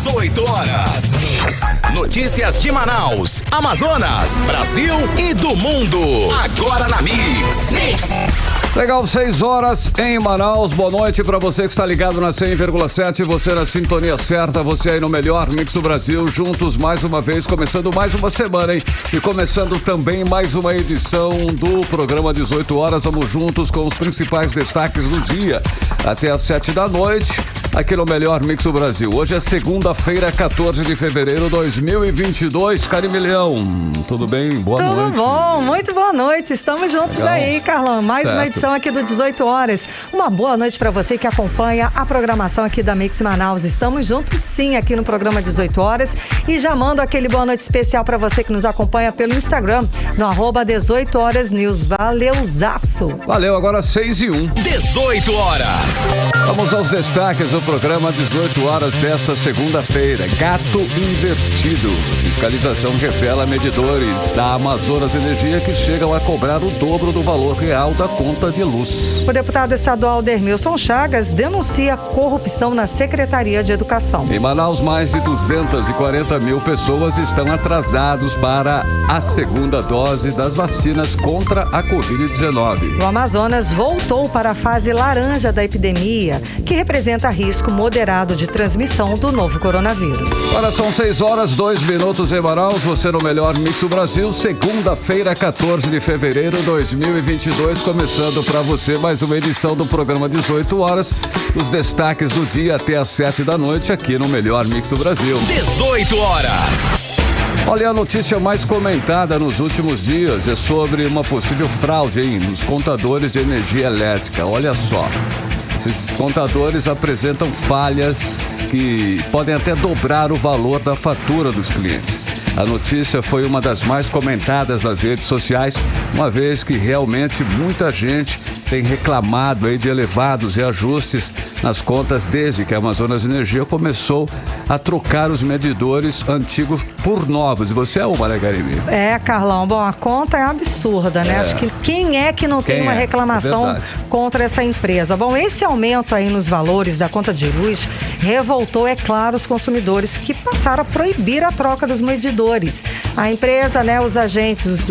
18 horas. Notícias de Manaus, Amazonas, Brasil e do mundo. Agora na Mix. Legal, 6 horas em Manaus. Boa noite pra você que está ligado na 100,7. Você na sintonia certa, você aí no melhor Mix do Brasil. Juntos mais uma vez, começando mais uma semana, hein? E começando também mais uma edição do programa 18 horas. Vamos juntos com os principais destaques do dia. Até às 7 da noite. Aqui no melhor Mix do Brasil. Hoje é segunda-feira, 14 de fevereiro de 2022. Carimilhão, tudo bem? Boa noite. Tudo bom, muito boa noite. Estamos juntos aí, Carlão. Mais uma edição aqui do 18 horas. Uma boa noite para você que acompanha a programação aqui da Mix Manaus. Estamos juntos sim aqui no programa 18 horas. E já mando aquele boa noite especial para você que nos acompanha pelo Instagram, no @18 horas news. Valeuzaço. Valeu, agora 6 e 1. 18 horas. Vamos aos destaques do programa 18 horas desta segunda-feira. Gato invertido. Fiscalização revela medidores da Amazonas Energia que chegam a cobrar o dobro do valor real da conta de luz. O deputado estadual Dermilson Chagas denuncia corrupção na Secretaria de Educação. Em Manaus, mais de 240 mil pessoas estão atrasados para a segunda dose das vacinas contra a Covid-19. O Amazonas voltou para a fase laranja da epidemia, que representa risco moderado de transmissão do novo coronavírus. Agora são 6 horas, 2 minutos em Manaus. Você no melhor Mix do Brasil. Segunda-feira, 14 de fevereiro de 2022. Começando para você mais uma edição do programa 18 horas. Os destaques do dia até às 7 da noite aqui no melhor Mix do Brasil. 18 horas. Olha, a notícia mais comentada nos últimos dias é sobre uma possível fraude nos contadores de energia elétrica. Olha só. Esses contadores apresentam falhas que podem até dobrar o valor da fatura dos clientes. A notícia foi uma das mais comentadas nas redes sociais, uma vez que realmente muita gente tem reclamado aí de elevados reajustes nas contas desde que a Amazonas Energia começou a trocar os medidores antigos por novos. E você é uma, né, Garimi? Carlão. Bom, a conta é absurda, né? Acho que quem é que não tem uma reclamação contra essa empresa? Bom, esse aumento aí nos valores da conta de luz revoltou, é claro, os consumidores que passaram a proibir a troca dos medidores. A empresa, né, os agentes,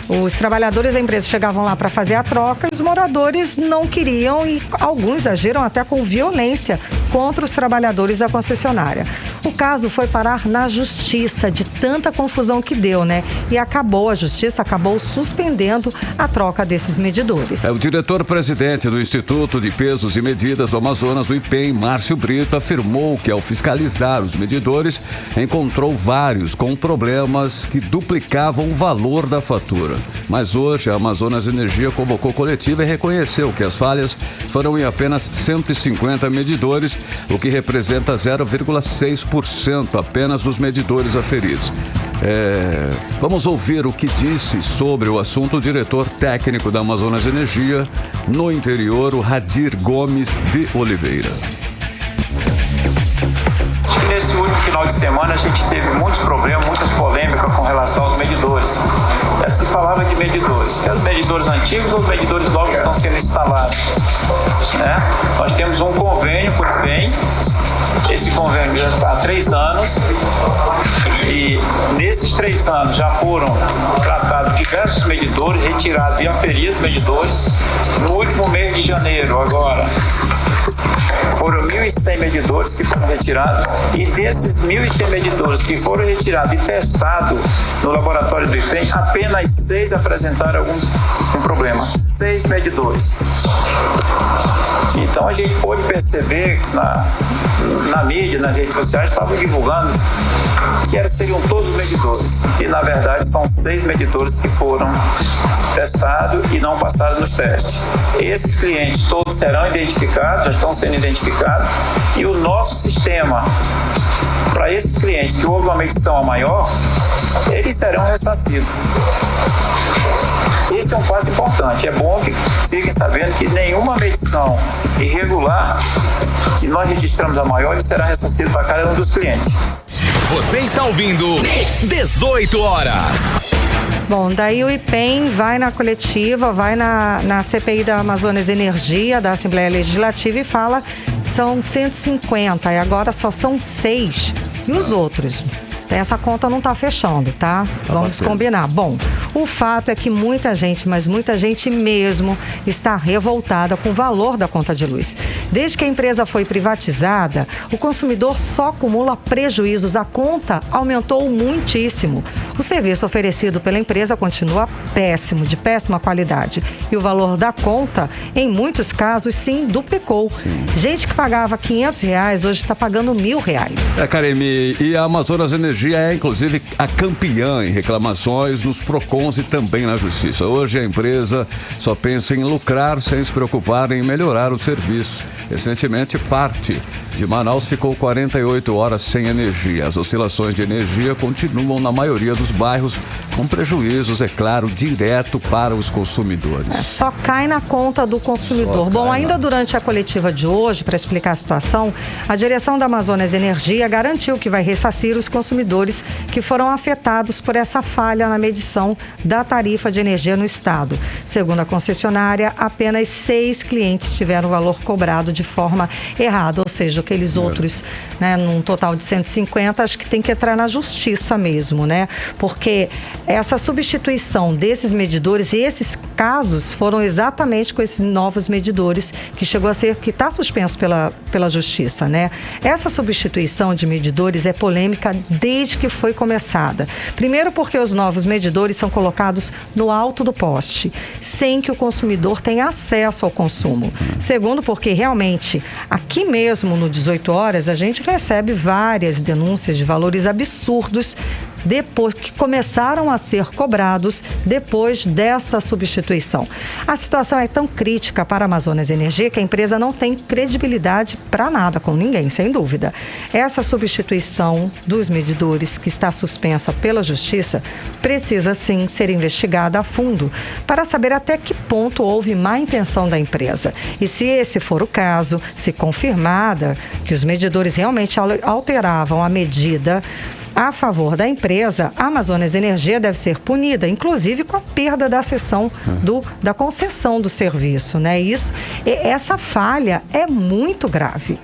os trabalhadores da empresa chegavam lá para fazer a troca e os moradores não queriam e alguns agiram até com violência contra os trabalhadores da concessionária. O caso foi parar na justiça de tanta confusão que deu, né? E a justiça acabou suspendendo a troca desses medidores. O diretor-presidente do Instituto de Pesos e Medidas do Amazonas, o IPEM, Márcio Brito, afirmou que ao fiscalizar os medidores, encontrou vários com problemas que duplicavam o valor da fatura. Mas hoje a Amazonas Energia convocou coletiva e reconheceu que as falhas foram em apenas 150 medidores, o que representa 0,6% apenas dos medidores aferidos. Vamos ouvir o que disse sobre o assunto o diretor técnico da Amazonas Energia no interior, o Radir Gomes de Oliveira. Nesse último final de semana a gente teve muitos problemas, muitas polêmicas com relação aos medidores. Se falava de medidores, os medidores antigos ou os medidores novos que estão sendo instalados. Né? Nós temos um convênio com o IPEM, esse convênio já está há 3 anos e nesses 3 anos já foram tratados diversos medidores, retirados e aferidos medidores. No último mês de janeiro, agora, foram 1.100 medidores que foram retirados e desses 1.100 medidores que foram retirados e testados no laboratório do IPEM, apenas 6 apresentaram algum problema. 6 medidores. Então a gente pôde perceber que na mídia, nas redes sociais, estavam divulgando que seriam todos os medidores. E na verdade são 6 medidores que foram testados e não passaram nos testes. Esses clientes todos serão identificados, já estão sendo identificados, e o nosso sistema, para esses clientes que houve uma medição a maior, eles serão ressarcidos. Esse é um passo importante. É bom que fiquem sabendo que nenhuma medição irregular que nós registramos a maior, ele será ressarcido para cada um dos clientes. Você está ouvindo 18 horas. Bom, daí o IPEM vai na coletiva, vai na CPI da Amazonas Energia, da Assembleia Legislativa, e fala são 150 e agora só são 6. E os outros? Essa conta não está fechando, tá? Vamos combinar. Bom, o fato é que muita gente, mas muita gente mesmo, está revoltada com o valor da conta de luz. Desde que a empresa foi privatizada, o consumidor só acumula prejuízos. A conta aumentou muitíssimo. O serviço oferecido pela empresa continua péssimo, de péssima qualidade. E o valor da conta, em muitos casos, sim, duplicou. Gente que pagava R$500, hoje está pagando R$1.000. Karemi, e a Amazonas Energia é, inclusive, a campeã em reclamações nos PROCONs e também na Justiça. Hoje a empresa só pensa em lucrar sem se preocupar em melhorar o serviço. Recentemente, parte de Manaus ficou 48 horas sem energia. As oscilações de energia continuam na maioria dos bairros, com prejuízos, é claro, direto para os consumidores. Só cai na conta do consumidor. Bom, ainda durante a coletiva de hoje, para explicar a situação, a direção da Amazonas Energia garantiu que vai ressarcir os consumidores que foram afetados por essa falha na medição da tarifa de energia no estado. Segundo a concessionária, apenas 6 clientes tiveram o valor cobrado de forma errada, ou seja, aqueles outros, né, num total de 150, acho que tem que entrar na justiça mesmo, né? Porque essa substituição desses medidores e esses casos foram exatamente com esses novos medidores que chegou a ser, que está suspenso pela justiça, né? Essa substituição de medidores é polêmica desde que foi começada. Primeiro porque os novos medidores são colocados no alto do poste, sem que o consumidor tenha acesso ao consumo. Segundo porque realmente, aqui mesmo no 18 horas, a gente recebe várias denúncias de valores absurdos depois que começaram a ser cobrados depois dessa substituição. A situação é tão crítica para a Amazonas Energia que a empresa não tem credibilidade para nada com ninguém, sem dúvida. Essa substituição dos medidores, que está suspensa pela Justiça, precisa sim ser investigada a fundo para saber até que ponto houve má intenção da empresa. E se esse for o caso, se confirmada que os medidores realmente alteravam a medida a favor da empresa, a Amazonas Energia deve ser punida, inclusive com a perda da da concessão do serviço, né? Essa falha é muito grave.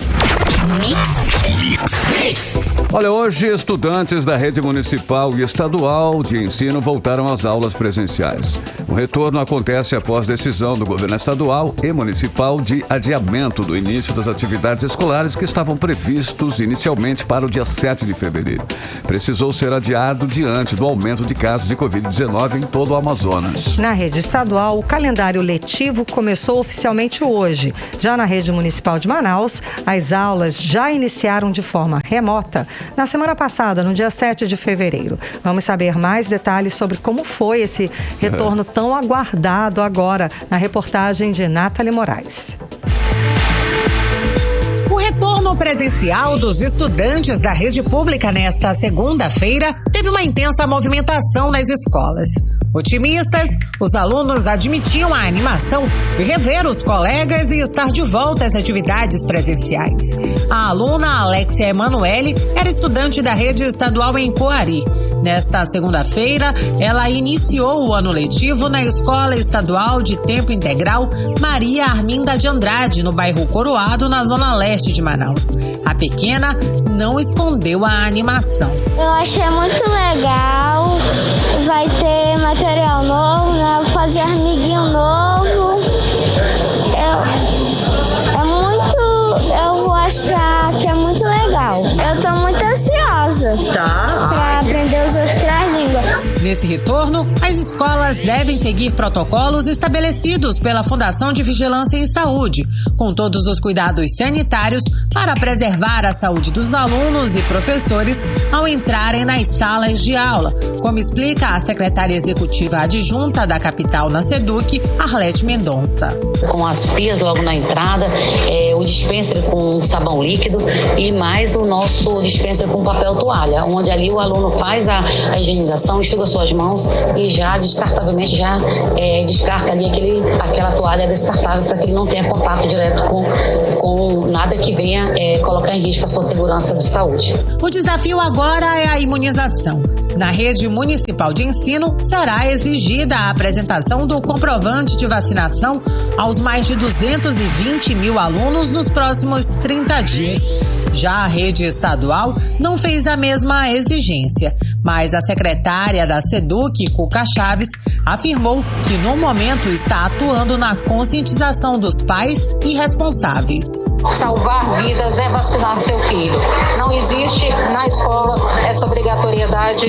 Olha, hoje estudantes da rede municipal e estadual de ensino voltaram às aulas presenciais. O retorno acontece após decisão do governo estadual e municipal de adiamento do início das atividades escolares que estavam previstos inicialmente para o dia 7 de fevereiro. Precisou ser adiado diante do aumento de casos de Covid-19 em todo o Amazonas. Na rede estadual, o calendário letivo começou oficialmente hoje. Já na rede municipal de Manaus, as aulas já iniciaram de forma remota na semana passada, no dia 7 de fevereiro. Vamos saber mais detalhes sobre como foi esse retorno tão aguardado agora na reportagem de Nathalie Moraes. O retorno presencial dos estudantes da rede pública nesta segunda-feira teve uma intensa movimentação nas escolas. Otimistas, os alunos admitiam a animação de rever os colegas e estar de volta às atividades presenciais. A aluna Alexia Emanuele era estudante da rede estadual em Coari. Nesta segunda-feira, ela iniciou o ano letivo na Escola Estadual de Tempo Integral Maria Arminda de Andrade, no bairro Coroado, na zona leste de Manaus. A pequena não escondeu a animação. Eu achei muito legal, vai ter material novo, né? Vou fazer amiguinho novo. Eu vou achar que é muito legal. Eu tô muito ansiosa para aprender as outras línguas. Nesse retorno, as escolas devem seguir protocolos estabelecidos pela Fundação de Vigilância em Saúde, com todos os cuidados sanitários para preservar a saúde dos alunos e professores ao entrarem nas salas de aula, como explica a secretária executiva adjunta da capital na SEDUC, Arlete Mendonça. Com as pias logo na entrada, o dispenser com sabão líquido e mais o nosso dispenser com papel toalha, onde ali o aluno faz a higienização, enxuga suas mãos e já descartavelmente descarta ali aquela toalha descartável para que ele não tenha contato direto com nada que venha colocar em risco a sua segurança de saúde. O desafio agora é a imunização. Na rede municipal de ensino, será exigida a apresentação do comprovante de vacinação aos mais de 220 mil alunos nos próximos 30 dias. Já a rede estadual não fez a mesma exigência, mas a secretária da SEDUC, Cuca Chaves, afirmou que no momento está atuando na conscientização dos pais e responsáveis. Salvar vidas é vacinar seu filho. Não existe na escola essa obrigatoriedade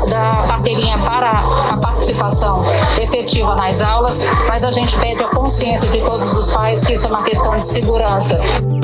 da carteirinha para a participação efetiva nas aulas, mas a gente pede a consciência de todos os pais que isso é uma questão de segurança.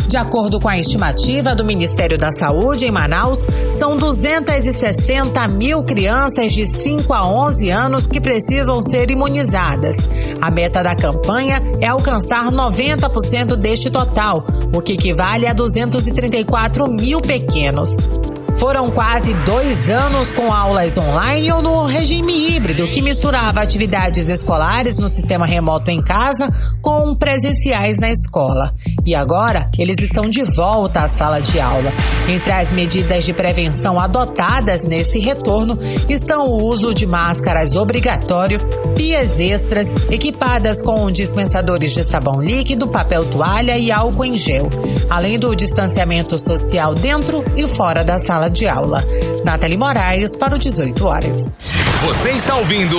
De acordo com a estimativa do Ministério da Saúde, em Manaus, são 260 mil crianças de 5 a 11 anos que precisam ser imunizadas. A meta da campanha é alcançar 90% deste total, o que equivale a 234 mil pequenos. Foram quase 2 anos com aulas online ou no regime híbrido, que misturava atividades escolares no sistema remoto em casa com presenciais na escola. E agora, eles estão de volta à sala de aula. Entre as medidas de prevenção adotadas nesse retorno estão o uso de máscaras obrigatório, pias extras, equipadas com dispensadores de sabão líquido, papel toalha e álcool em gel, além do distanciamento social dentro e fora da sala de aula. Nathalie Moraes para o 18 horas. Você está ouvindo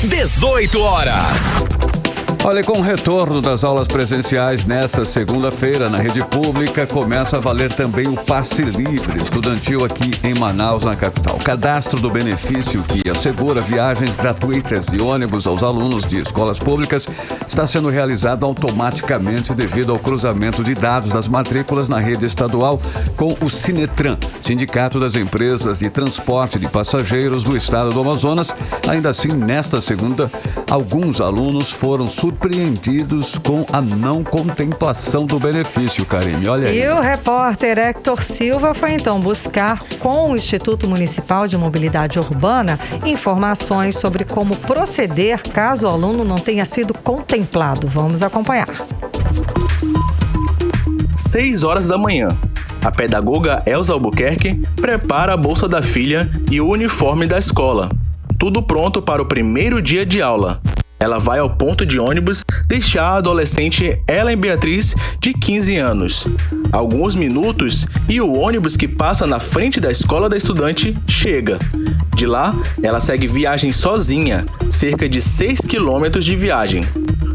18 horas. Olha, com o retorno das aulas presenciais nesta segunda-feira na rede pública, começa a valer também o passe livre estudantil aqui em Manaus, na capital. O cadastro do benefício que assegura viagens gratuitas de ônibus aos alunos de escolas públicas está sendo realizado automaticamente devido ao cruzamento de dados das matrículas na rede estadual com o Sinetran, Sindicato das Empresas de Transporte de Passageiros do Estado do Amazonas. Ainda assim, nesta segunda, alguns alunos foram surpreendidos com a não contemplação do benefício, Karine. Olha aí. E o repórter Hector Silva foi então buscar com o Instituto Municipal de Mobilidade Urbana informações sobre como proceder caso o aluno não tenha sido contemplado. Vamos acompanhar. 6 horas da manhã. A pedagoga Elza Albuquerque prepara a bolsa da filha e o uniforme da escola. Tudo pronto para o primeiro dia de aula. Ela vai ao ponto de ônibus deixar a adolescente Ellen Beatriz, de 15 anos. Alguns minutos e o ônibus que passa na frente da escola da estudante chega. De lá, ela segue viagem sozinha, cerca de 6 quilômetros de viagem.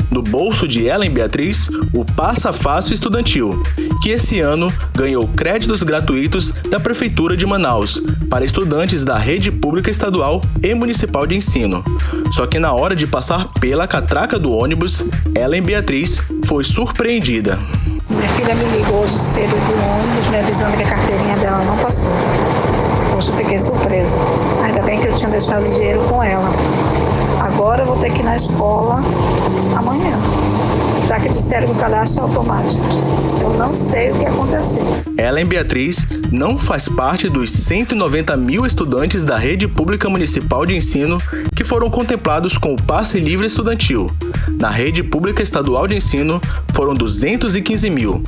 No bolso de Ellen Beatriz, o Passa Fácil Estudantil, que esse ano ganhou créditos gratuitos da Prefeitura de Manaus para estudantes da rede pública estadual e municipal de ensino. Só que na hora de passar pela catraca do ônibus, Ellen Beatriz foi surpreendida. Minha filha me ligou hoje cedo do ônibus, me avisando que a carteirinha dela não passou. Poxa, eu peguei surpresa. Ainda bem que eu tinha deixado o dinheiro com ela. Agora eu vou ter que ir na escola amanhã, já que disseram que o cadastro é automático. Eu não sei o que aconteceu. Ellen Beatriz não faz parte dos 190 mil estudantes da rede pública municipal de ensino que foram contemplados com o passe livre estudantil. Na rede pública estadual de ensino, foram 215 mil.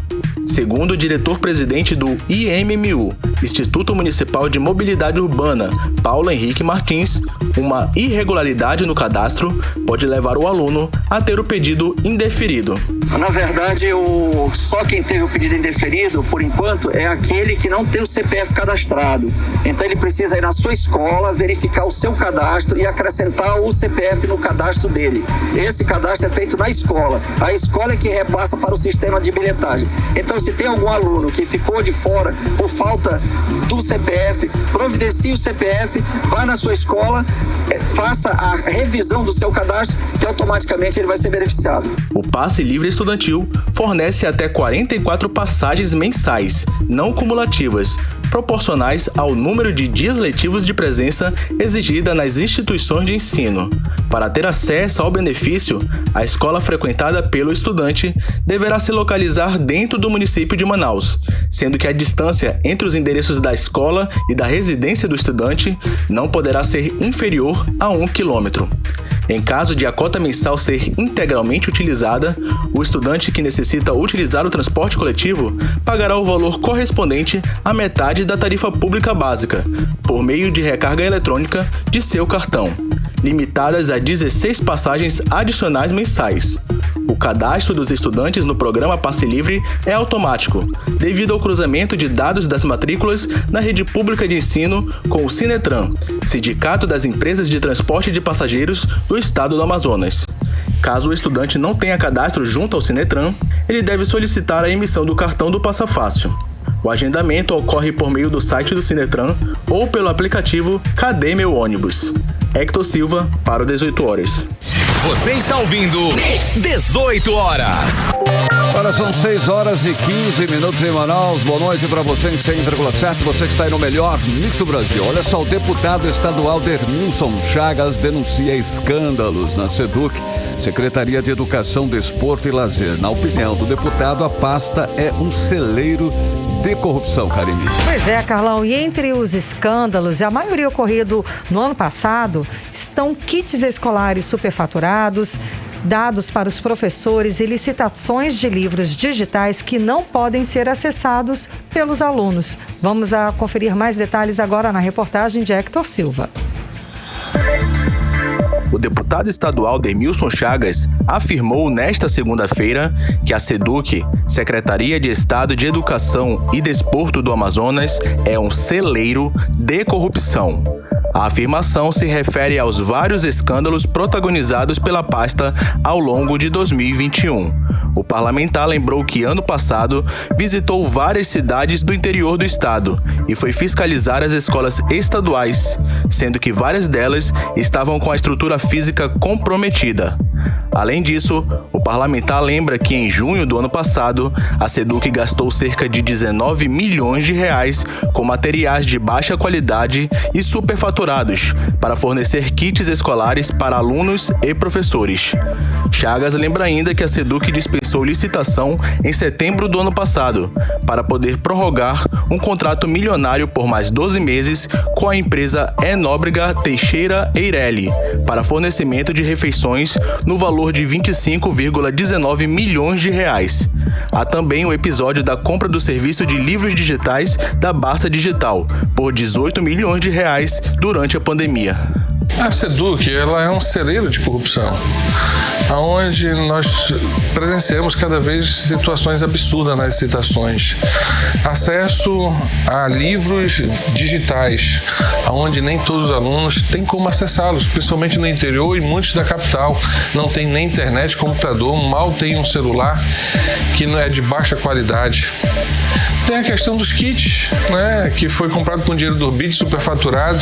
Segundo o diretor-presidente do IMMU, Instituto Municipal de Mobilidade Urbana, Paulo Henrique Martins, uma irregularidade no cadastro pode levar o aluno a ter o pedido indeferido. Na verdade, só quem teve o pedido indeferido, por enquanto, é aquele que não tem o CPF cadastrado. Então ele precisa ir na sua escola, verificar o seu cadastro e acrescentar o CPF no cadastro dele. Esse cadastro é feito na escola. A escola é que repassa para o sistema de bilhetagem. Então, se tem algum aluno que ficou de fora por falta do CPF, providencie o CPF, vá na sua escola, faça a revisão do seu cadastro, que automaticamente ele vai ser beneficiado. O passe livre estudantil fornece até 44 passagens mensais, não cumulativas, proporcionais ao número de dias letivos de presença exigida nas instituições de ensino. Para ter acesso ao benefício, a escola frequentada pelo estudante deverá se localizar dentro do município de Manaus, sendo que a distância entre os endereços da escola e da residência do estudante não poderá ser inferior a 1 quilômetro. Em caso de a cota mensal ser integralmente utilizada, o estudante que necessita utilizar o transporte coletivo pagará o valor correspondente à metade da tarifa pública básica, por meio de recarga eletrônica de seu cartão, limitadas a 16 passagens adicionais mensais. O cadastro dos estudantes no programa Passe Livre é automático, devido ao cruzamento de dados das matrículas na rede pública de ensino com o Sinetran, Sindicato das Empresas de Transporte de Passageiros do Estado do Amazonas. Caso o estudante não tenha cadastro junto ao Sinetran, ele deve solicitar a emissão do cartão do Passa Fácil. O agendamento ocorre por meio do site do Sinetran ou pelo aplicativo Cadê Meu Ônibus? Hector Silva, para o 18 horas. Você está ouvindo 18 horas. Agora são 6 horas e 15 minutos em Manaus. Boa noite para você em 100,7. Você que está aí no melhor mix do Brasil. Olha só, o deputado estadual Dermilson Chagas denuncia escândalos na SEDUC, Secretaria de Educação, Desporto e Lazer. Na opinião do deputado, a pasta é um celeiro de corrupção, Karine. Pois é, Carlão, e entre os escândalos, a maioria ocorrido no ano passado, estão kits escolares superfaturados, dados para os professores e licitações de livros digitais que não podem ser acessados pelos alunos. Vamos conferir mais detalhes agora na reportagem de Hector Silva. O deputado estadual Dermilson Chagas afirmou nesta segunda-feira que a SEDUC, Secretaria de Estado de Educação e Desporto do Amazonas, é um celeiro de corrupção. A afirmação se refere aos vários escândalos protagonizados pela pasta ao longo de 2021. O parlamentar lembrou que ano passado visitou várias cidades do interior do estado e foi fiscalizar as escolas estaduais, sendo que várias delas estavam com a estrutura física comprometida. Além disso, o parlamentar lembra que em junho do ano passado, a SEDUC gastou cerca de 19 milhões de reais com materiais de baixa qualidade e superfaturados para fornecer kits escolares para alunos e professores. Chagas lembra ainda que a SEDUC dispensou licitação em setembro do ano passado para poder prorrogar um contrato milionário por mais 12 meses com a empresa Enóbrega Teixeira Eireli para fornecimento de refeições no valor de 25,19 milhões de reais. Há também o episódio da compra do serviço de livros digitais da Barça Digital por 18 milhões de reais durante a pandemia. A SEDUC, ela é um celeiro de corrupção, onde nós presenciamos cada vez situações absurdas nas licitações. Acesso a livros digitais, onde nem todos os alunos têm como acessá-los, principalmente no interior e muitos da capital não tem nem internet, computador, mal tem um celular que não é de baixa qualidade. Tem a questão dos kits, né, que foi comprado com dinheiro do Orbit, superfaturado,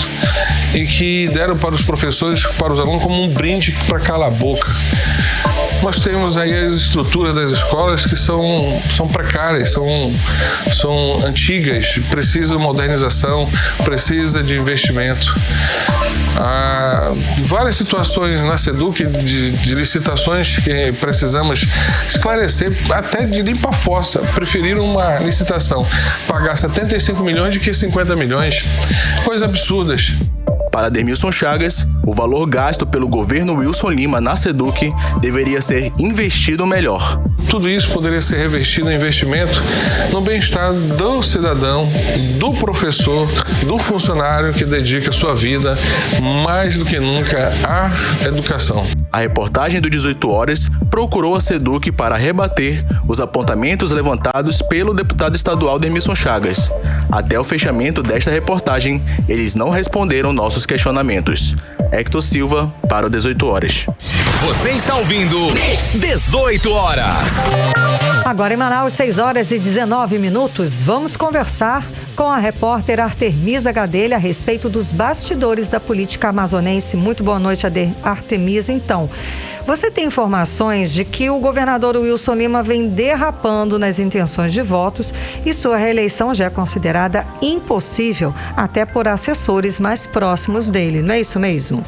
e que deram para os professores, para os alunos, como um brinde para calar a boca. Nós temos aí as estruturas das escolas que são precárias, são antigas, precisa de modernização, precisa de investimento. Há várias situações na SEDUC de licitações que precisamos esclarecer, até de limpa fossa. Preferiram uma licitação pagar 75 milhões do que 50 milhões. Coisas absurdas. Para Dermilson Chagas, o valor gasto pelo governo Wilson Lima na SEDUC deveria ser investido melhor. Tudo isso poderia ser revertido em investimento no bem-estar do cidadão, do professor, do funcionário que dedica sua vida mais do que nunca à educação. A reportagem do 18 Horas procurou a SEDUC para rebater os apontamentos levantados pelo deputado estadual Dermilson Chagas. Até o fechamento desta reportagem, eles não responderam nossos questionamentos. Hector Silva, para o 18 Horas. Você está ouvindo 18 Horas. Agora em Manaus, 6 horas e 19 minutos, vamos conversar com a repórter Artemisa Gadelha a respeito dos bastidores da política amazonense. Muito boa noite, Artemisa. Então, você tem informações de que o governador Wilson Lima vem derrapando nas intenções de votos e sua reeleição já é considerada impossível até por assessores mais próximos dele, não é isso mesmo?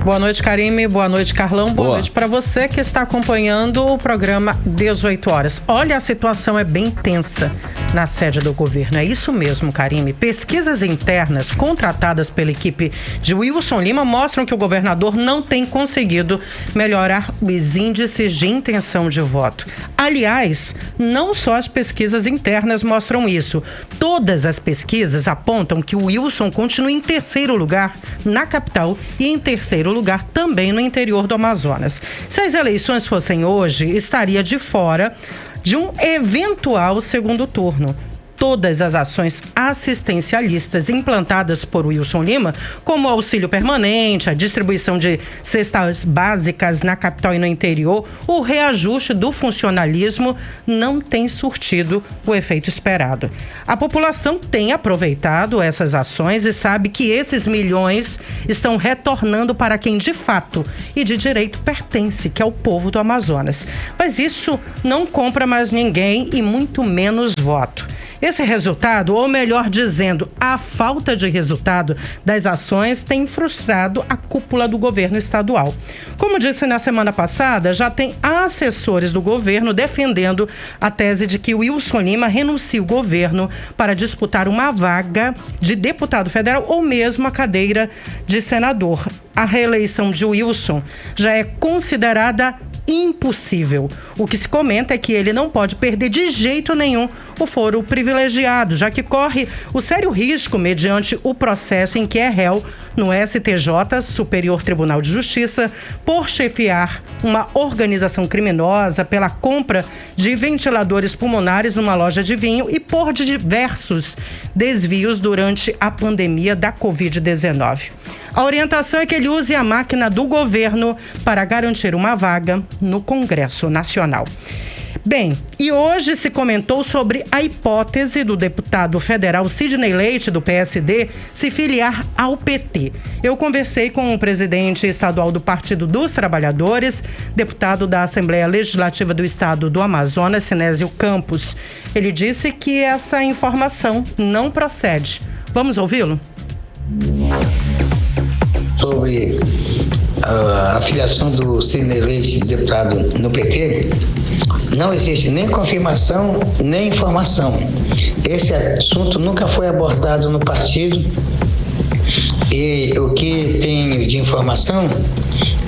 Boa noite, Karime. Boa noite, Carlão. Boa noite para você que está acompanhando o programa 18 horas. Olha, a situação é bem tensa na sede do governo. É isso mesmo, Karime. Pesquisas internas contratadas pela equipe de Wilson Lima mostram que o governador não tem conseguido melhorar os índices de intenção de voto. Aliás, não só as pesquisas internas mostram isso. Todas as pesquisas apontam que o Wilson continua em terceiro lugar na capital e em terceiro lugar também no interior do Amazonas. Se as eleições fossem hoje, estaria de fora de um eventual segundo turno. Todas as ações assistencialistas implantadas por Wilson Lima, como o auxílio permanente, a distribuição de cestas básicas na capital e no interior, o reajuste do funcionalismo, não tem surtido o efeito esperado. A população tem aproveitado essas ações e sabe que esses milhões estão retornando para quem de fato e de direito pertence, que é o povo do Amazonas. Mas isso não compra mais ninguém e muito menos voto. Esse resultado, ou melhor dizendo, a falta de resultado das ações tem frustrado a cúpula do governo estadual. Como disse na semana passada, já tem assessores do governo defendendo a tese de que Wilson Lima renuncia o governo para disputar uma vaga de deputado federal ou mesmo a cadeira de senador. A reeleição de Wilson já é considerada impossível. O que se comenta é que ele não pode perder de jeito nenhum o foro privilegiado, já que corre o sério risco, mediante o processo em que é réu no STJ, Superior Tribunal de Justiça, por chefiar uma organização criminosa pela compra de ventiladores pulmonares numa loja de vinho e por diversos desvios durante a pandemia da Covid-19. A orientação é que ele use a máquina do governo para garantir uma vaga no Congresso Nacional. Bem, e hoje se comentou sobre a hipótese do deputado federal Sidney Leite, do PSD, se filiar ao PT. Eu conversei com o presidente estadual do Partido dos Trabalhadores, deputado da Assembleia Legislativa do Estado do Amazonas, Sinésio Campos. Ele disse que essa informação não procede. Vamos ouvi-lo? Sobre a filiação do Sidney Leite, deputado no PT, não existe nem confirmação, nem informação. Esse assunto nunca foi abordado no partido e o que tenho de informação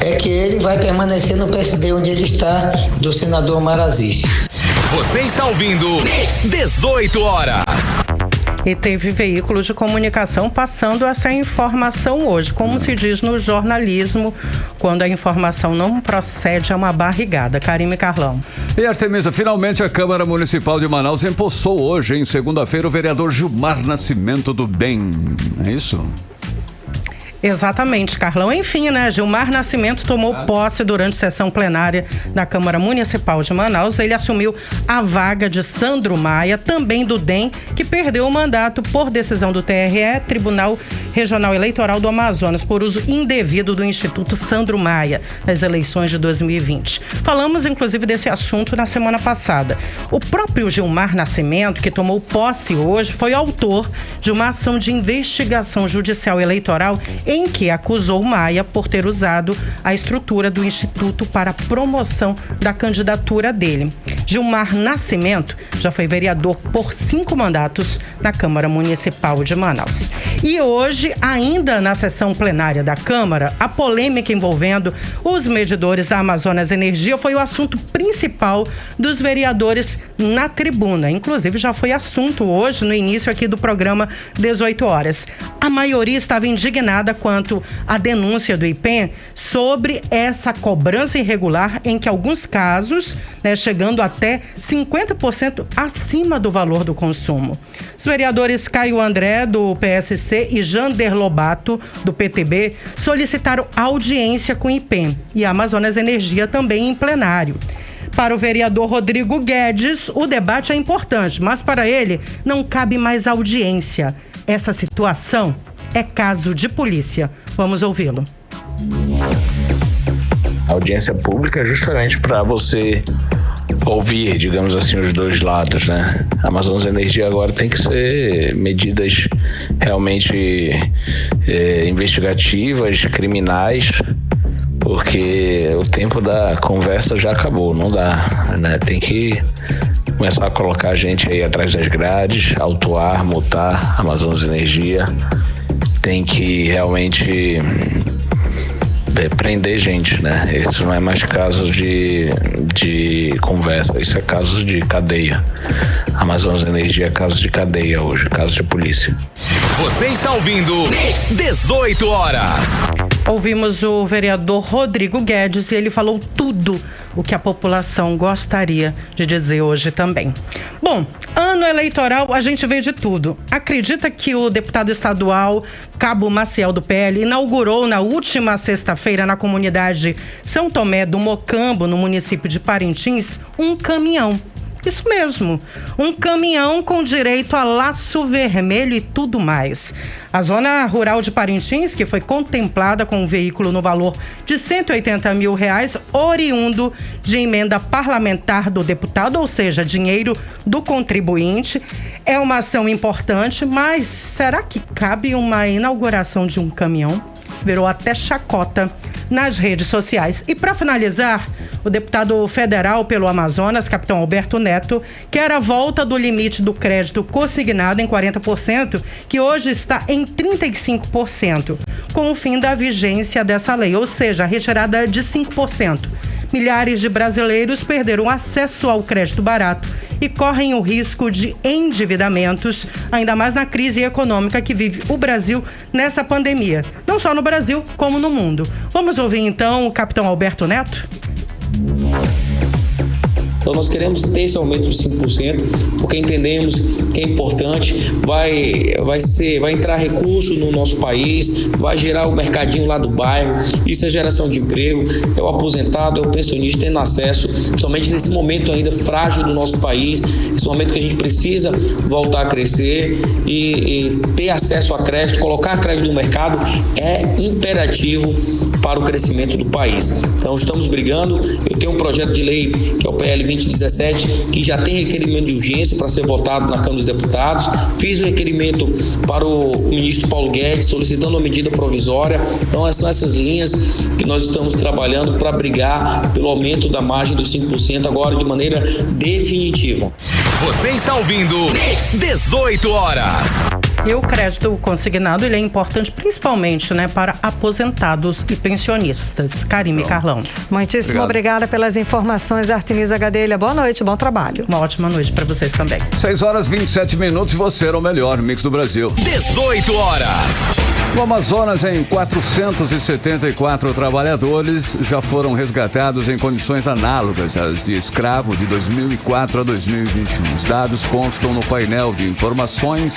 é que ele vai permanecer no PSD onde ele está, do senador Maraziz. Você está ouvindo 18 horas. E teve veículos de comunicação passando essa informação hoje. Como se diz no jornalismo, quando a informação não procede, é uma barrigada. Karime, Carlão. E Artemisa, finalmente a Câmara Municipal de Manaus empossou hoje, em segunda-feira, o vereador Gilmar Nascimento do Bem. É isso? Exatamente, Carlão. Enfim, né? Gilmar Nascimento tomou posse durante sessão plenária da Câmara Municipal de Manaus. Ele assumiu a vaga de Sandro Maia, também do DEM, que perdeu o mandato por decisão do TRE, Tribunal Regional Eleitoral do Amazonas, por uso indevido do Instituto Sandro Maia nas eleições de 2020. Falamos, inclusive, desse assunto na semana passada. O próprio Gilmar Nascimento, que tomou posse hoje, foi autor de uma ação de investigação judicial eleitoral em que acusou Maia por ter usado a estrutura do Instituto para a promoção da candidatura dele. Gilmar Nascimento já foi vereador por 5 mandatos na Câmara Municipal de Manaus. E hoje, ainda na sessão plenária da Câmara, a polêmica envolvendo os medidores da Amazonas Energia foi o assunto principal dos vereadores na tribuna. Inclusive, já foi assunto hoje, no início aqui do programa 18 horas. A maioria estava indignada quanto à denúncia do IPEM sobre essa cobrança irregular em que alguns casos, chegando até 50% acima do valor do consumo. Os vereadores Caio André, do PSC, e Jander Lobato, do PTB, solicitaram audiência com o IPEM e a Amazonas Energia também em plenário. Para o vereador Rodrigo Guedes, o debate é importante, mas para ele não cabe mais audiência. Essa situação é caso de polícia. Vamos ouvi-lo. A audiência pública é justamente para você ouvir, digamos assim, os dois lados, né? A Amazonas Energia agora tem que ser medidas realmente investigativas, criminais, porque o tempo da conversa já acabou, não dá, né? Tem que começar a colocar a gente aí atrás das grades, autuar, multar Amazonas Energia, tem que realmente prender gente, né? Isso não é mais caso de conversa, isso é caso de cadeia. Amazonas Energia é caso de cadeia hoje, caso de polícia. Você está ouvindo 18 horas. Ouvimos o vereador Rodrigo Guedes e ele falou tudo o que a população gostaria de dizer hoje também. Bom, ano eleitoral a gente vê de tudo. Acredita que o deputado estadual Cabo Maciel do PL inaugurou na última sexta-feira na comunidade São Tomé do Mocambo, no município de Parintins, um caminhão. Isso mesmo, um caminhão com direito a laço vermelho e tudo mais. A zona rural de Parintins, que foi contemplada com um veículo no valor de R$180 mil, oriundo de emenda parlamentar do deputado, ou seja, dinheiro do contribuinte, é uma ação importante, mas será que cabe uma inauguração de um caminhão? Virou até chacota nas redes sociais. E para finalizar, o deputado federal pelo Amazonas, capitão Alberto Neto, quer a volta do limite do crédito consignado em 40%, que hoje está em 35%, com o fim da vigência dessa lei, ou seja, a retirada de 5%. Milhares de brasileiros perderam acesso ao crédito barato e correm o risco de endividamentos, ainda mais na crise econômica que vive o Brasil nessa pandemia. Não só no Brasil, como no mundo. Vamos ouvir então o capitão Alberto Neto? Então nós queremos ter esse aumento de 5%, porque entendemos que é importante, vai entrar recurso no nosso país, vai gerar o mercadinho lá do bairro, isso é geração de emprego, é o aposentado, é o pensionista tendo acesso, principalmente nesse momento ainda frágil do nosso país, esse momento que a gente precisa voltar a crescer e ter acesso a crédito, colocar crédito no mercado é imperativo para o crescimento do país. Então estamos brigando, eu tenho um projeto de lei que é o PL 2017, que já tem requerimento de urgência para ser votado na Câmara dos Deputados. Fiz um requerimento para o ministro Paulo Guedes, solicitando uma medida provisória. Então são essas linhas que nós estamos trabalhando para brigar pelo aumento da margem dos 5% agora de maneira definitiva. Você está ouvindo 18 horas. E o crédito consignado ele é importante principalmente, né, para aposentados e pensionistas. Karime Carlão. Muitíssimo obrigada pelas informações, Artemisa Gadelha. Boa noite, bom trabalho. Uma ótima noite para vocês também. 6 horas 27 minutos e você era o melhor mix do Brasil. 18 horas. No Amazonas, em 474 trabalhadores já foram resgatados em condições análogas às de escravo de 2004 a 2021. Os dados constam no painel de informações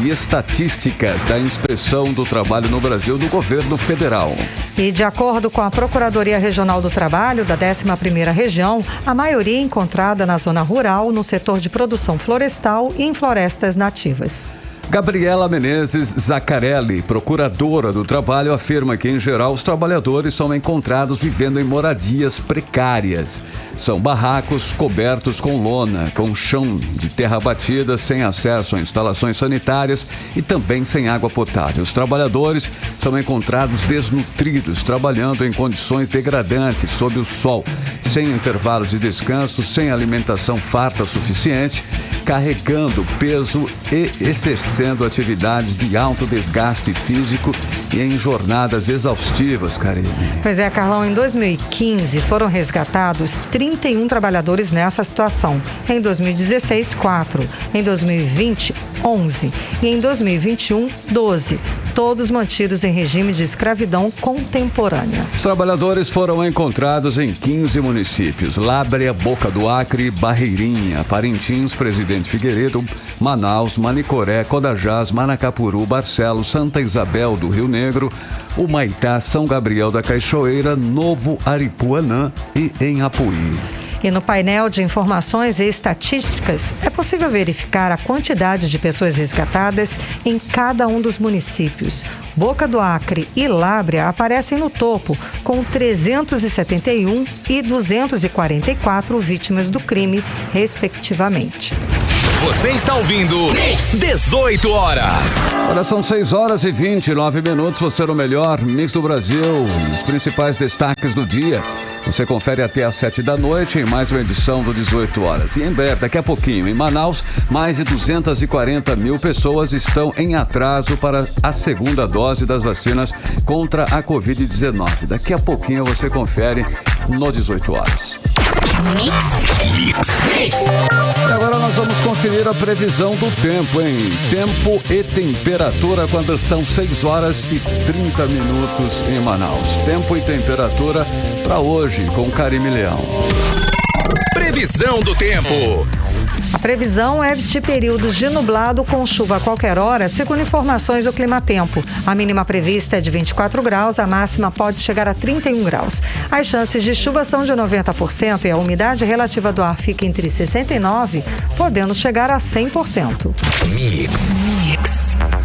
e estatísticas da Inspeção do Trabalho no Brasil do Governo Federal. E de acordo com a Procuradoria Regional do Trabalho da 11ª Região, a maioria é encontrada na zona rural, no setor de produção florestal e em florestas nativas. Gabriela Menezes Zaccarelli, procuradora do trabalho, afirma que, em geral, os trabalhadores são encontrados vivendo em moradias precárias. São barracos cobertos com lona, com chão de terra batida, sem acesso a instalações sanitárias e também sem água potável. Os trabalhadores são encontrados desnutridos, trabalhando em condições degradantes, sob o sol, sem intervalos de descanso, sem alimentação farta suficiente, carregando peso e exercendo atividades de alto desgaste físico e em jornadas exaustivas, Karine. Pois é, Carlão, em 2015 foram resgatados 31 trabalhadores nessa situação. Em 2016, 4. Em 2020, 11. E em 2021, 12. Todos mantidos em regime de escravidão contemporânea. Os trabalhadores foram encontrados em 15 municípios: Lábrea, Boca do Acre, Barreirinha, Parintins, Presidente Figueiredo, Manaus, Manicoré, Codajás, Manacapuru, Barcelos, Santa Isabel do Rio Negro, Humaitá, São Gabriel da Cachoeira, Novo Aripuanã e em Apuí. E no painel de informações e estatísticas, é possível verificar a quantidade de pessoas resgatadas em cada um dos municípios. Boca do Acre e Lábrea aparecem no topo, com 371 e 244 vítimas do crime, respectivamente. Você está ouvindo 18 horas. Olha, são 6h29. Você no melhor Mix do Brasil. Os principais destaques do dia. Você confere até às 7 da noite em mais uma edição do 18 horas. E em breve, daqui a pouquinho, em Manaus, mais de 240 mil pessoas estão em atraso para a segunda dose das vacinas contra a Covid-19. Daqui a pouquinho você confere no 18 horas. Mix. E agora nós vamos conferir a previsão do tempo, hein? Tempo e temperatura quando são 6h30 em Manaus. Tempo e temperatura para hoje com Karime Leão. Previsão do tempo. A previsão é de períodos de nublado com chuva a qualquer hora, segundo informações do Climatempo. A mínima prevista é de 24 graus, a máxima pode chegar a 31 graus. As chances de chuva são de 90% e a umidade relativa do ar fica entre 69%, podendo chegar a 100%. Mix.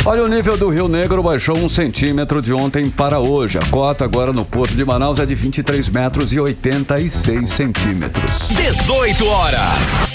Olha, o nível do Rio Negro baixou 1 centímetro de ontem para hoje. A cota agora no Porto de Manaus é de 23 metros e 86 centímetros. 18 horas.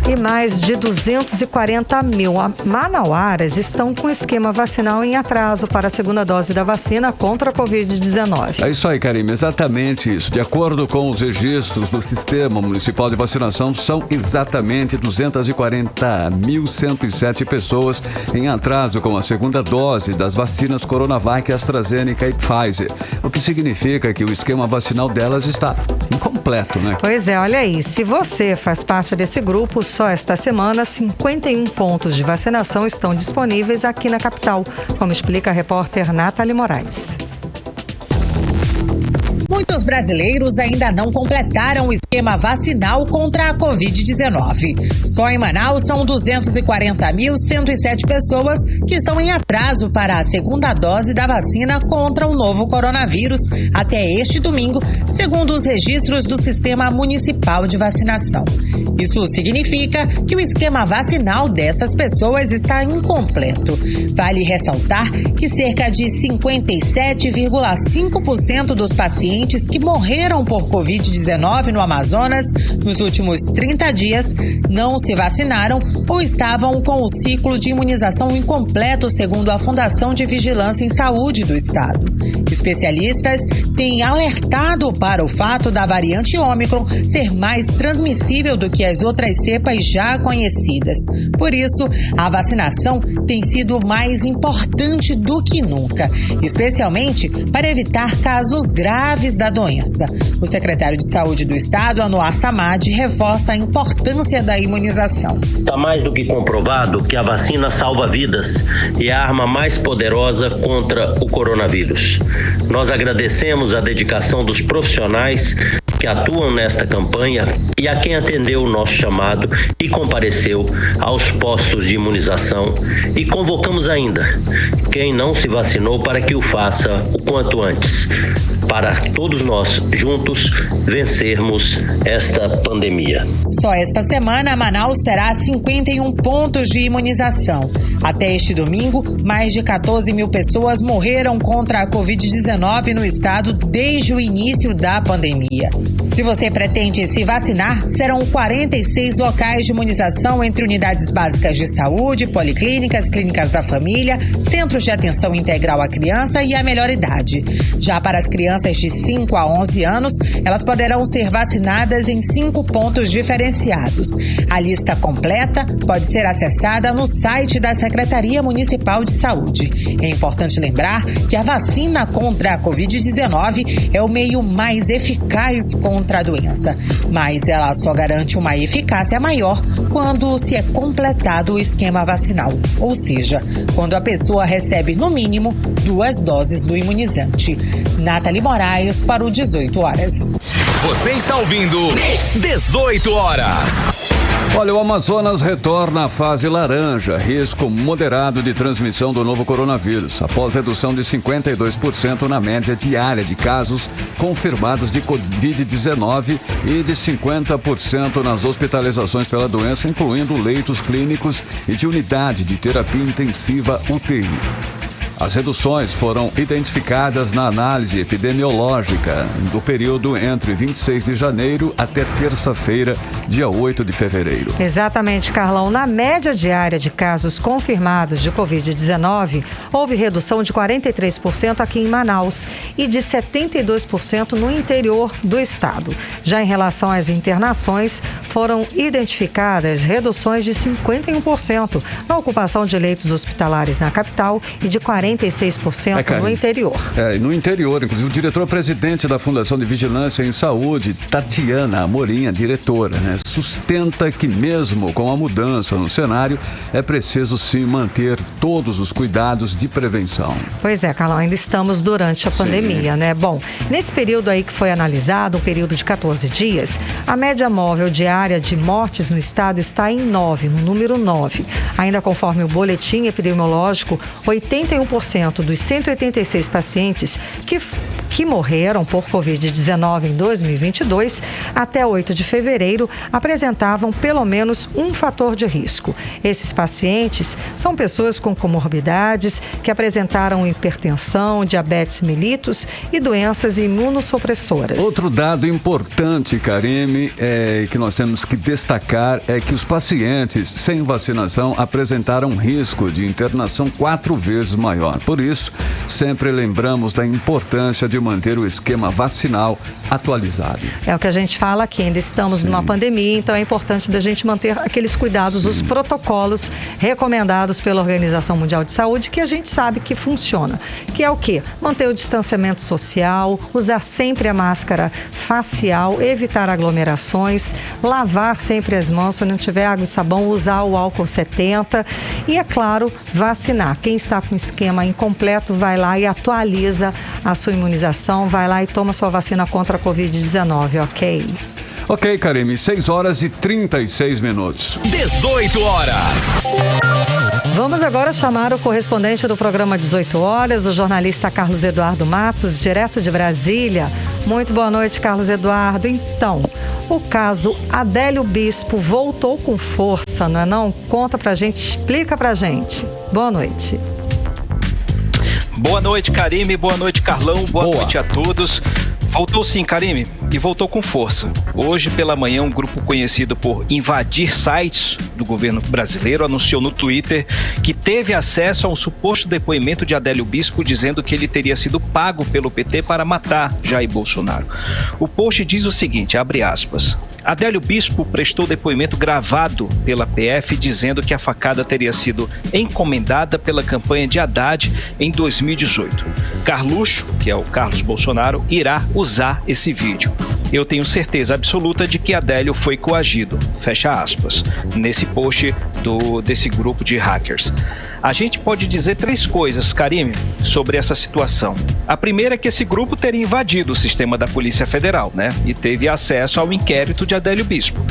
E mais de 240 mil manauaras estão com esquema vacinal em atraso para a segunda dose da vacina contra a Covid-19. É isso aí, Karime, exatamente isso. De acordo com os registros do Sistema Municipal de Vacinação, são exatamente 240.107 pessoas em atraso com a segunda dose das vacinas Coronavac, AstraZeneca e Pfizer. O que significa que o esquema vacinal delas está incompleto, né? Pois é, olha aí, se você faz parte desse grupo, só esta semana, 51 pontos de vacinação estão disponíveis aqui na capital, como explica a repórter Nathalie Moraes. Muitos brasileiros ainda não completaram o esquema vacinal contra a Covid-19. Só em Manaus são 240.107 pessoas que estão em atraso para a segunda dose da vacina contra o novo coronavírus até este domingo, segundo os registros do Sistema Municipal de Vacinação. Isso significa que o esquema vacinal dessas pessoas está incompleto. Vale ressaltar que cerca de 57,5% dos pacientes que morreram por Covid-19 no Amazonas nos últimos 30 dias não se vacinaram ou estavam com o ciclo de imunização incompleto, segundo a Fundação de Vigilância em Saúde do Estado. Especialistas têm alertado para o fato da variante Ômicron ser mais transmissível do que as outras cepas já conhecidas. Por isso, a vacinação tem sido mais importante do que nunca, especialmente para evitar casos graves da doença. O secretário de Saúde do Estado, Anwar Samad, reforça a importância da imunização. Está mais do que comprovado que a vacina salva vidas e é a arma mais poderosa contra o coronavírus. Nós agradecemos a dedicação dos profissionais que atuam nesta campanha e a quem atendeu o nosso chamado e compareceu aos postos de imunização, e convocamos ainda quem não se vacinou para que o faça o quanto antes, para todos nós juntos vencermos esta pandemia. Só esta semana, Manaus terá 51 pontos de imunização. Até este domingo, mais de 14 mil pessoas morreram contra a Covid-19 no estado desde o início da pandemia. Se você pretende se vacinar, serão 46 locais de imunização entre unidades básicas de saúde, policlínicas, clínicas da família, centros de atenção integral à criança e à melhor idade. Já para as crianças de 5 a 11 anos, elas poderão ser vacinadas em 5 pontos diferenciados. A lista completa pode ser acessada no site da Secretaria Municipal de Saúde. É importante lembrar que a vacina contra a Covid-19 é o meio mais eficaz contra a doença, mas ela só garante uma eficácia maior quando se é completado o esquema vacinal, ou seja, quando a pessoa recebe no mínimo 2 doses do imunizante. Nathalie Moraes para o 18 horas. Você está ouvindo 18 horas. Olha, o Amazonas retorna à fase laranja, risco moderado de transmissão do novo coronavírus, após redução de 52% na média diária de casos confirmados de Covid-19 e de 50% nas hospitalizações pela doença, incluindo leitos clínicos e de unidade de terapia intensiva UTI. As reduções foram identificadas na análise epidemiológica do período entre 26 de janeiro até terça-feira, dia 8 de fevereiro. Exatamente, Carlão. Na média diária de casos confirmados de Covid-19, houve redução de 43% aqui em Manaus e de 72% no interior do estado. Já em relação às internações, foram identificadas reduções de 51% na ocupação de leitos hospitalares na capital e de 46% no interior. No interior, inclusive o diretor-presidente da Fundação de Vigilância em Saúde, Tatiana Amorim, a diretora, sustenta que mesmo com a mudança no cenário, é preciso sim manter todos os cuidados de prevenção. Pois é, Carlão, ainda estamos durante a pandemia, né? Bom, nesse período aí que foi analisado, um período de 14 dias, a média móvel diária de mortes no estado está em 9, no número 9. Ainda conforme o boletim epidemiológico, 81% dos 186 pacientes que morreram por Covid-19 em 2022, até 8 de fevereiro, apresentavam pelo menos um fator de risco. Esses pacientes são pessoas com comorbidades que apresentaram hipertensão, diabetes mellitus e doenças imunossupressoras. Outro dado importante, Karime, que nós temos que destacar é que os pacientes sem vacinação apresentaram um risco de internação 4 vezes maior. Por isso, sempre lembramos da importância de manter o esquema vacinal atualizado. É o que a gente fala aqui, ainda estamos numa pandemia, então é importante da gente manter aqueles cuidados, os protocolos recomendados pela Organização Mundial de Saúde, que a gente sabe que funciona. Que é o quê? Manter o distanciamento social, usar sempre a máscara facial, evitar aglomerações, lavar sempre as mãos, se não tiver água e sabão, usar o álcool 70 e, é claro, vacinar. Quem está com esquema incompleto, vai lá e atualiza a sua imunização, vai lá e toma sua vacina contra a Covid-19, ok? Ok, Karime, 6 horas e 36 minutos. 18 horas. Vamos agora chamar o correspondente do programa 18 Horas, o jornalista Carlos Eduardo Matos, direto de Brasília. Muito boa noite, Carlos Eduardo. Então, o caso Adélio Bispo voltou com força, não é não? Conta pra gente, explica pra gente. Boa noite. Boa noite, Karime. Boa noite, Carlão. Boa noite a todos. Voltou sim, Karime, e voltou com força. Hoje pela manhã, um grupo conhecido por invadir sites do governo brasileiro anunciou no Twitter que teve acesso a um suposto depoimento de Adélio Bispo dizendo que ele teria sido pago pelo PT para matar Jair Bolsonaro. O post diz o seguinte, abre aspas: Adélio Bispo prestou depoimento gravado pela PF dizendo que a facada teria sido encomendada pela campanha de Haddad em 2018. Carluxo, que é o Carlos Bolsonaro, irá usar esse vídeo. Eu tenho certeza absoluta de que Adélio foi coagido, fecha aspas, nesse post desse grupo de hackers. A gente pode dizer 3 coisas, Karime, sobre essa situação. A primeira é que esse grupo teria invadido o sistema da Polícia Federal, e teve acesso ao inquérito de Adélio Bispo.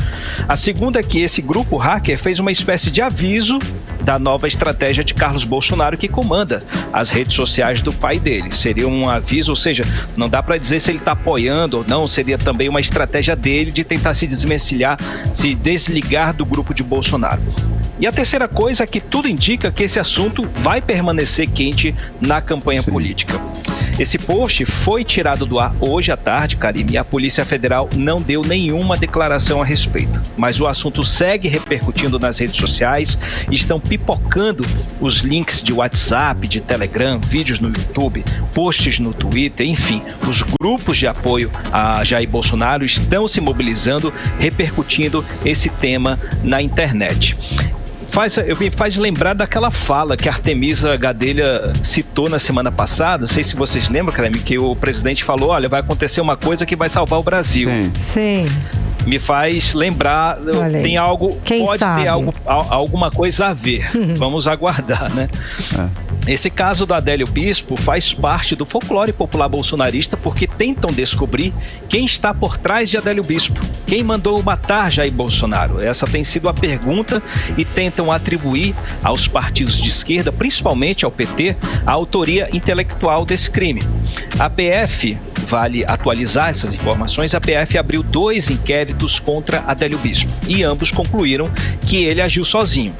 A segunda é que esse grupo hacker fez uma espécie de aviso da nova estratégia de Carlos Bolsonaro, que comanda as redes sociais do pai dele. Seria um aviso, ou seja, não dá para dizer se ele está apoiando ou não, seria também uma estratégia dele de tentar se desvencilhar, se desligar do grupo de Bolsonaro. E a terceira coisa é que tudo indica que esse assunto vai permanecer quente na campanha política. Esse post foi tirado do ar hoje à tarde, Karime, e a Polícia Federal não deu nenhuma declaração a respeito. Mas o assunto segue repercutindo nas redes sociais, estão pipocando os links de WhatsApp, de Telegram, vídeos no YouTube, posts no Twitter, enfim. Os grupos de apoio a Jair Bolsonaro estão se mobilizando, repercutindo esse tema na internet. Me faz lembrar daquela fala que a Artemisa Gadelha citou na semana passada, não sei se vocês lembram, Karime, que o presidente falou, olha, vai acontecer uma coisa que vai salvar o Brasil. Sim. Me faz lembrar, tem algo, pode ter alguma coisa a ver. Vamos aguardar, Esse caso do Adélio Bispo faz parte do folclore popular bolsonarista porque tentam descobrir quem está por trás de Adélio Bispo, quem mandou matar Jair Bolsonaro. Essa tem sido a pergunta e tentam atribuir aos partidos de esquerda, principalmente ao PT, a autoria intelectual desse crime. A PF, vale atualizar essas informações, a PF abriu 2 inquéritos contra Adélio Bispo e ambos concluíram que ele agiu sozinho.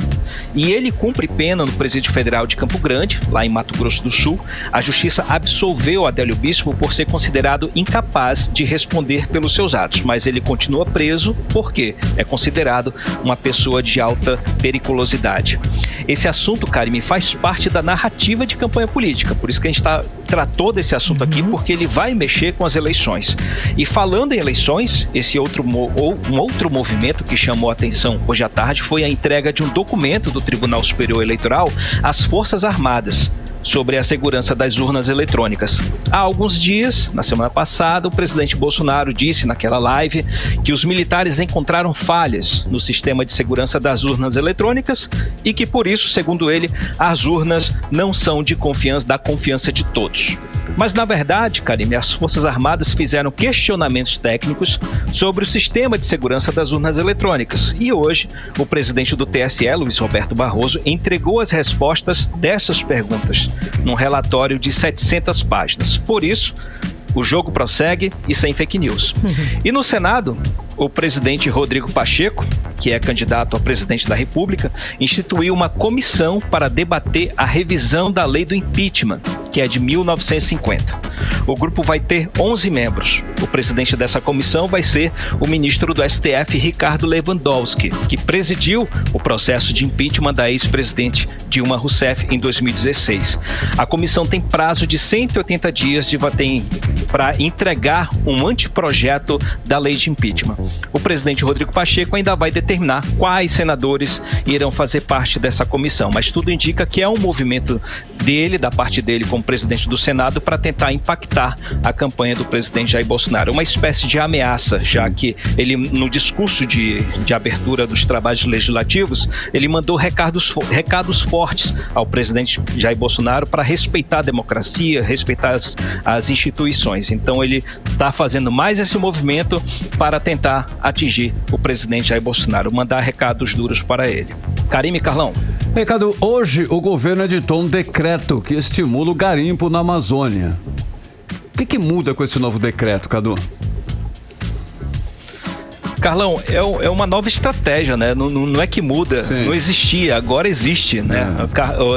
e ele cumpre pena no Presídio Federal de Campo Grande, lá em Mato Grosso do Sul. A justiça absolveu Adélio Bispo por ser considerado incapaz de responder pelos seus atos, mas ele continua preso porque é considerado uma pessoa de alta periculosidade. Esse assunto, Karime, faz parte da narrativa de campanha política, por isso que a gente tratou desse assunto aqui, porque ele vai mexer com as eleições. E falando em eleições, um outro movimento que chamou a atenção hoje à tarde foi a entrega de um documento do Tribunal Superior Eleitoral às Forças Armadas sobre a segurança das urnas eletrônicas. Há alguns dias, na semana passada, o presidente Bolsonaro disse naquela live que os militares encontraram falhas no sistema de segurança das urnas eletrônicas e que, por isso, segundo ele, as urnas não são da confiança de todos. Mas, na verdade, Karime, as Forças Armadas fizeram questionamentos técnicos sobre o sistema de segurança das urnas eletrônicas. E hoje, o presidente do TSE, Luiz Roberto Barroso, entregou as respostas dessas perguntas num relatório de 700 páginas. Por isso, o jogo prossegue e sem fake news. E no Senado, o presidente Rodrigo Pacheco, que é candidato a presidente da República, instituiu uma comissão para debater a revisão da lei do impeachment, que é de 1950. O grupo vai ter 11 membros. O presidente dessa comissão vai ser o ministro do STF, Ricardo Lewandowski, que presidiu o processo de impeachment da ex-presidente Dilma Rousseff em 2016. A comissão tem prazo de 180 dias para entregar um anteprojeto da lei de impeachment. O presidente Rodrigo Pacheco ainda vai determinar quais senadores irão fazer parte dessa comissão, mas tudo indica que é um movimento da parte dele como presidente do Senado, para tentar impactar a campanha do presidente Jair Bolsonaro. Uma espécie de ameaça, já que ele, no discurso de abertura dos trabalhos legislativos, ele mandou recados fortes ao presidente Jair Bolsonaro para respeitar a democracia, respeitar as instituições. Então ele está fazendo mais esse movimento para tentar atingir o presidente Jair Bolsonaro, mandar recados duros para ele. Karime, Carlão. Ricardo, hoje o governo editou um decreto que estimula o garimpo na Amazônia. O que muda com esse novo decreto, Cadu? Carlão, é uma nova estratégia, né? Não é que muda, sim, não existia, agora existe, né?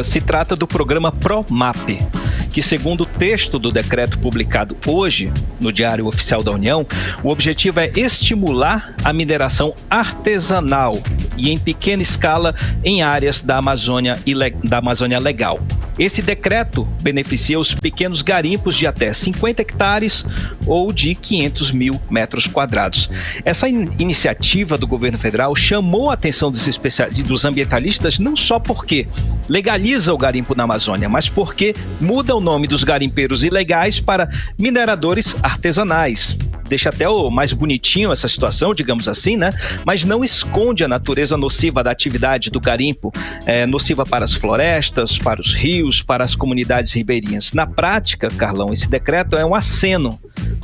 Se trata do programa PROMAP, que, segundo o texto do decreto publicado hoje no Diário Oficial da União, o objetivo é estimular a mineração artesanal e em pequena escala em áreas da Amazônia legal. Esse decreto beneficia os pequenos garimpos de até 50 hectares ou de 500 mil metros quadrados. Essa iniciativa do governo federal chamou a atenção dos ambientalistas não só porque legaliza o garimpo na Amazônia, mas porque muda o nome dos garimpeiros ilegais para mineradores artesanais. Deixa até mais bonitinho essa situação, digamos assim, né? Mas não esconde a natureza nociva da atividade do garimpo, nociva para as florestas, para os rios, para as comunidades ribeirinhas. Na prática, Carlão, esse decreto é um aceno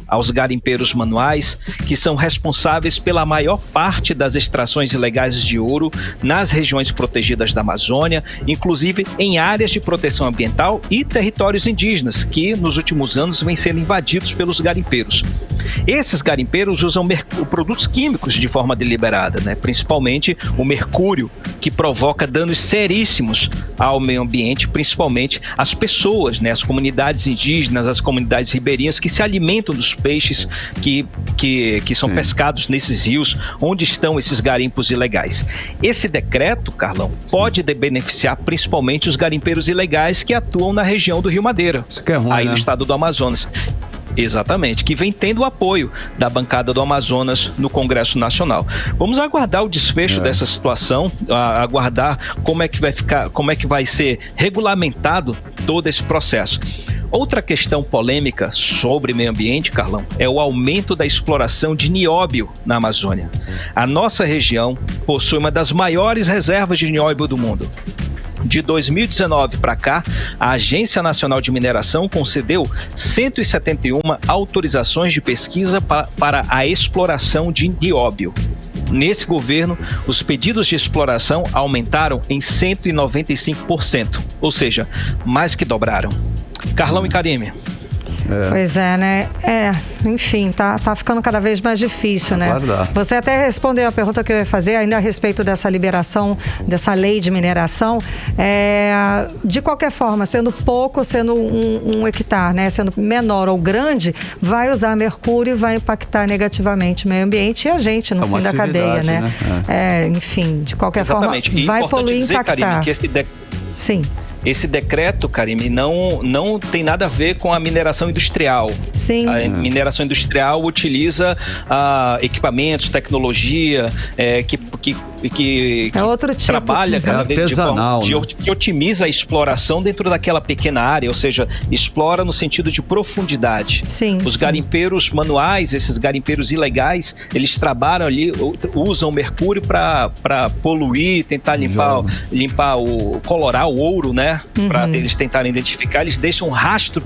aos garimpeiros manuais, que são responsáveis pela maior parte das extrações ilegais de ouro nas regiões protegidas da Amazônia, inclusive em áreas de proteção ambiental e territórios indígenas, que nos últimos anos vêm sendo invadidos pelos garimpeiros. Esses garimpeiros usam produtos químicos de forma deliberada, né? Principalmente o mercúrio, que provoca danos seríssimos ao meio ambiente, principalmente às pessoas, né? As comunidades indígenas, as comunidades ribeirinhas que se alimentam dos peixes que são pescados nesses rios onde estão esses garimpos ilegais. Esse decreto, Carlão, pode beneficiar principalmente os garimpeiros ilegais que atuam na região do Rio Madeira, isso que é ruim, aí né? No estado do Amazonas. Exatamente, que vem tendo o apoio da bancada do Amazonas no Congresso Nacional. Vamos aguardar o desfecho dessa situação, aguardar como é que vai ser regulamentado todo esse processo. Outra questão polêmica sobre meio ambiente, Carlão, é o aumento da exploração de nióbio na Amazônia. A nossa região possui uma das maiores reservas de nióbio do mundo. De 2019 para cá, a Agência Nacional de Mineração concedeu 171 autorizações de pesquisa para a exploração de nióbio. Nesse governo, os pedidos de exploração aumentaram em 195%, ou seja, mais que dobraram. Carlão e Karime. Pois é, né? Enfim, tá ficando cada vez mais difícil, né? Claro. Você até respondeu a pergunta que eu ia fazer ainda a respeito dessa liberação, dessa lei de mineração. De qualquer forma, sendo pouco, sendo um hectare, né? Sendo menor ou grande, vai usar mercúrio e vai impactar negativamente o meio ambiente e a gente no fim da cadeia, né? Enfim, de qualquer forma, vai poluir e impactar. Karime, que Sim. Esse decreto, Karime, não tem nada a ver com a mineração industrial. Sim. A mineração industrial utiliza equipamentos, tecnologia, que outro tipo. Trabalha cada vez de forma né? que otimiza a exploração dentro daquela pequena área, ou seja, explora no sentido de profundidade. Sim. Os garimpeiros manuais, esses garimpeiros ilegais, eles trabalham ali, usam mercúrio para poluir, tentar limpar colorar o ouro, né? Para eles tentarem identificar, eles deixam um rastro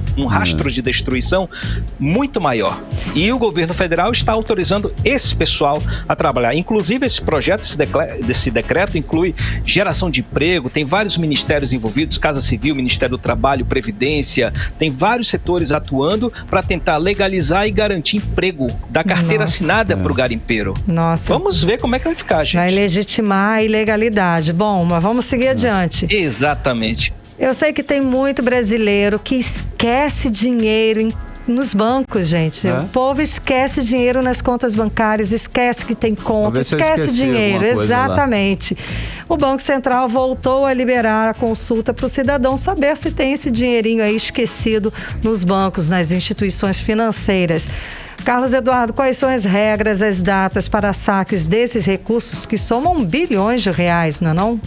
de destruição muito maior. E o governo federal está autorizando esse pessoal a trabalhar. Inclusive, esse projeto, desse decreto, inclui geração de emprego, tem vários ministérios envolvidos, Casa Civil, Ministério do Trabalho, Previdência, tem vários setores atuando para tentar legalizar e garantir emprego, da carteira assinada para o garimpeiro. Nossa. Vamos ver como é que vai ficar, gente. Vai legitimar a ilegalidade. Bom, mas vamos seguir adiante. Exatamente. Eu sei que tem muito brasileiro que esquece dinheiro nos bancos, gente. O povo esquece dinheiro nas contas bancárias, esquece que tem conta, esquece dinheiro. Exatamente. O Banco Central voltou a liberar a consulta para o cidadão saber se tem esse dinheirinho aí esquecido nos bancos, nas instituições financeiras. Carlos Eduardo, quais são as regras, as datas para saques desses recursos que somam bilhões de reais, não é não?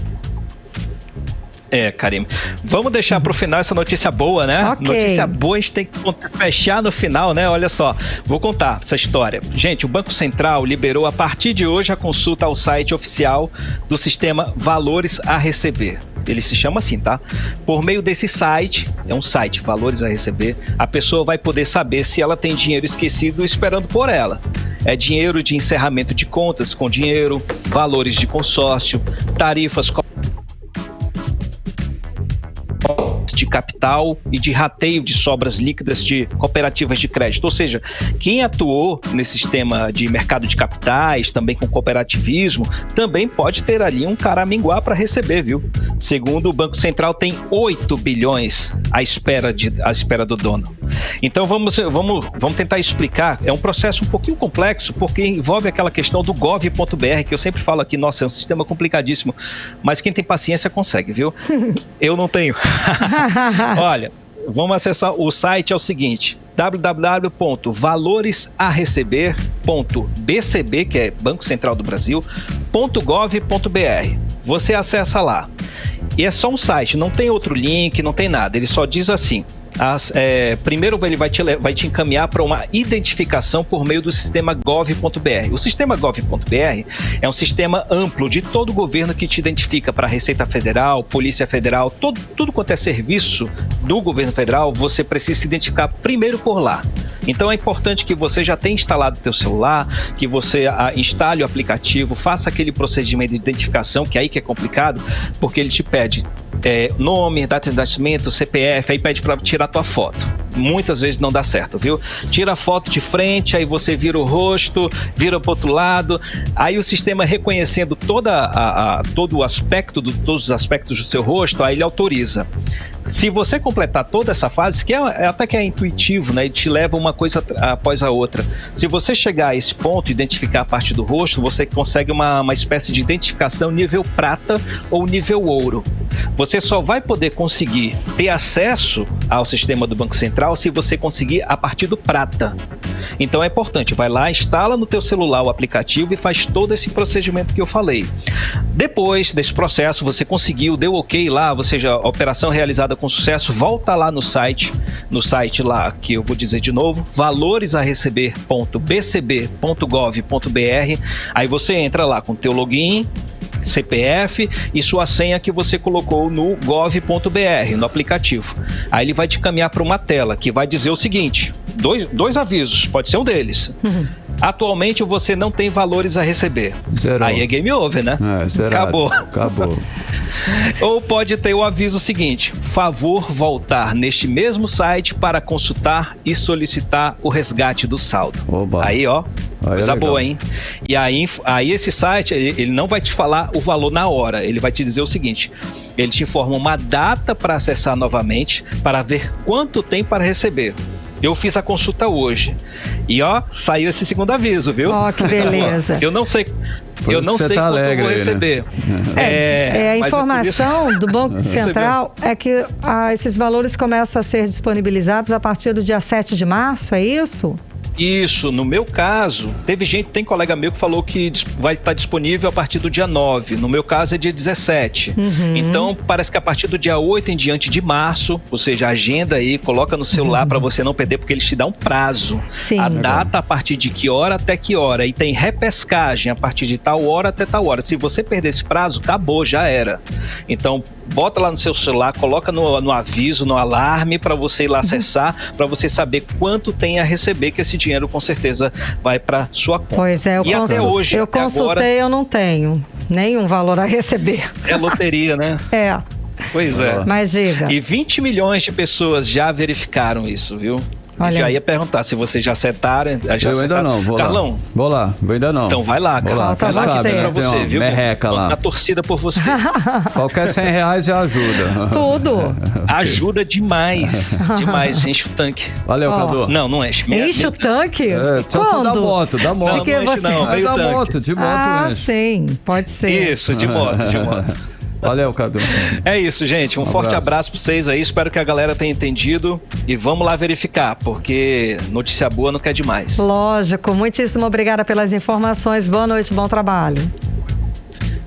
Karime, vamos deixar para o final essa notícia boa, né? Okay. Notícia boa, a gente tem que fechar no final, né? Olha só, vou contar essa história. Gente, o Banco Central liberou a partir de hoje a consulta ao site oficial do sistema Valores a Receber. Ele se chama assim, tá? Por meio desse site, é um site, Valores a Receber, a pessoa vai poder saber se ela tem dinheiro esquecido esperando por ela. É dinheiro de encerramento de contas com dinheiro, valores de consórcio, tarifas de capital e de rateio de sobras líquidas de cooperativas de crédito. Ou seja, quem atuou nesse sistema de mercado de capitais, também com cooperativismo, também pode ter ali um caraminguá para receber, viu? Segundo o Banco Central, tem 8 bilhões à espera do dono. Então vamos tentar explicar. É um processo um pouquinho complexo, porque envolve aquela questão do gov.br, que eu sempre falo aqui, nossa, é um sistema complicadíssimo, mas quem tem paciência consegue, viu? Eu não tenho. Olha, vamos acessar o site, é o seguinte: www.valoresareceber.bcb, que é Banco Central do Brasil, .gov.br. Você acessa lá. E é só um site, não tem outro link, não tem nada. Ele só diz assim: primeiro ele vai te encaminhar para uma identificação por meio do sistema gov.br. O sistema gov.br é um sistema amplo de todo o governo que te identifica para a Receita Federal, Polícia Federal, tudo quanto é serviço do governo federal, você precisa se identificar primeiro por lá. Então é importante que você já tenha instalado o teu celular, que você instale o aplicativo, faça aquele procedimento de identificação, que é aí que é complicado, porque ele te pede nome, data de nascimento, CPF, aí pede para tirar tua foto. Muitas vezes não dá certo, viu? Tira a foto de frente, aí você vira o rosto, vira pro outro lado, aí o sistema reconhecendo todos os aspectos do seu rosto, aí ele autoriza. Se você completar toda essa fase, que até que é intuitivo, né? Ele te leva uma coisa após a outra. Se você chegar a esse ponto, identificar a parte do rosto, você consegue uma espécie de identificação nível prata ou nível ouro. Você só vai poder conseguir ter acesso ao sistema do Banco Central se você conseguir a partir do prata. Então é importante, vai lá, instala no teu celular o aplicativo e faz todo esse procedimento que eu falei. Depois desse processo, você conseguiu, deu ok lá, ou seja, a operação realizada com sucesso, volta lá no site lá, que eu vou dizer de novo, valoresareceber.bcb.gov.br. Aí você entra lá com teu login, CPF e sua senha que você colocou no gov.br, no aplicativo. Aí ele vai te caminhar para uma tela que vai dizer o seguinte: dois avisos, pode ser um deles. Atualmente você não tem valores a receber. Zerou. Aí é game over, né? Acabou. Ou pode ter o aviso seguinte: favor voltar neste mesmo site para consultar e solicitar o resgate do saldo. Oba. Aí, ó, coisa boa, hein? E aí esse site, ele não vai te falar o valor na hora, ele vai te dizer o seguinte: ele te informa uma data para acessar novamente, para ver quanto tem para receber. Eu fiz a consulta hoje e ó, saiu esse segundo aviso, viu? Ó, que beleza. Eu não sei quanto eu vou receber. Né? A informação do Banco Central é que esses valores começam a ser disponibilizados a partir do dia 7 de março, é isso? Isso, no meu caso, tem colega meu que falou que vai estar disponível a partir do dia 9, no meu caso é dia 17. Então, parece que a partir do dia 8 em diante de março, ou seja, agenda aí, coloca no celular para você não perder, porque eles te dão um prazo. Sim. A data a partir de que hora até que hora, e tem repescagem a partir de tal hora até tal hora. Se você perder esse prazo, acabou, já era. Então, bota lá no seu celular, coloca no aviso, no alarme, para você ir lá acessar, para você saber quanto tem a receber, que esse dinheiro com certeza vai para sua conta. Pois é, até hoje, eu consultei, agora, eu não tenho nenhum valor a receber. É loteria, né? É. Pois é. Mas diga. E 20 milhões de pessoas já verificaram isso, viu? Olha. Já ia perguntar se vocês já setaram. Eu ainda não, vou Carlão, lá. Eu ainda não. Então vai lá, Carlão. Tá sabe, pra você, viu? Merreca lá. Na torcida por você. Qualquer R$100 já ajuda. Tudo. Ajuda demais. Demais, enche o tanque. Valeu, Cadu. Não enche. Enche o tanque? Só Quando? da moto. De que não você? não, veio da moto, de moto enche. Sim, pode ser. Isso, de moto. Valeu, Cadu. É isso, gente. Um forte abraço pra vocês aí. Espero que a galera tenha entendido. E vamos lá verificar, porque notícia boa não quer demais. Lógico. Muitíssimo obrigada pelas informações. Boa noite, bom trabalho.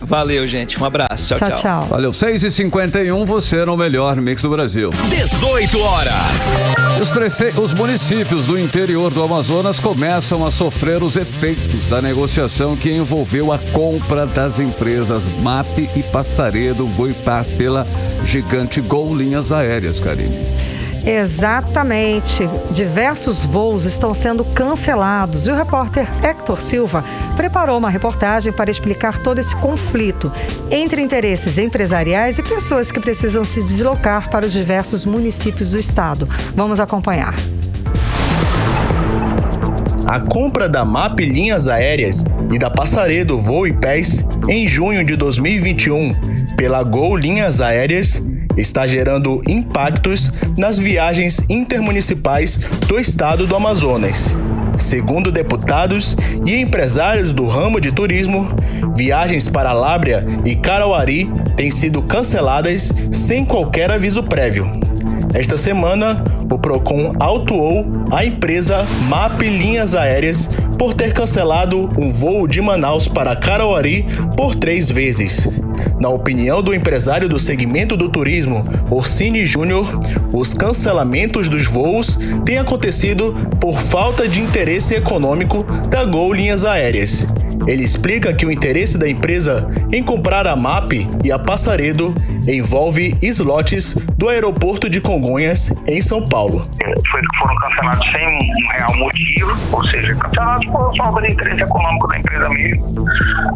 Valeu, gente. Um abraço. Tchau. Valeu. 6h51, você no melhor mix do Brasil. 18 horas. Os municípios do interior do Amazonas começam a sofrer os efeitos da negociação que envolveu a compra das empresas MAP e Passaredo Voipaz pela gigante Gol Linhas Aéreas, Karine. Exatamente. Diversos voos estão sendo cancelados e o repórter Hector Silva preparou uma reportagem para explicar todo esse conflito entre interesses empresariais e pessoas que precisam se deslocar para os diversos municípios do estado. Vamos acompanhar. A compra da MAP Linhas Aéreas e da Passaredo Voipaz em junho de 2021 pela Gol Linhas Aéreas está gerando impactos nas viagens intermunicipais do estado do Amazonas. Segundo deputados e empresários do ramo de turismo, viagens para Lábrea e Carauari têm sido canceladas sem qualquer aviso prévio. Esta semana, o Procon autuou a empresa MAP Linhas Aéreas por ter cancelado um voo de Manaus para Carauari por 3 vezes. Na opinião do empresário do segmento do turismo, Orsini Júnior, os cancelamentos dos voos têm acontecido por falta de interesse econômico da Gol Linhas Aéreas. Ele explica que o interesse da empresa em comprar a MAP e a Passaredo envolve slots do aeroporto de Congonhas, em São Paulo. Foram cancelados sem um real motivo, ou seja, cancelados por falta de interesse econômico da empresa mesmo.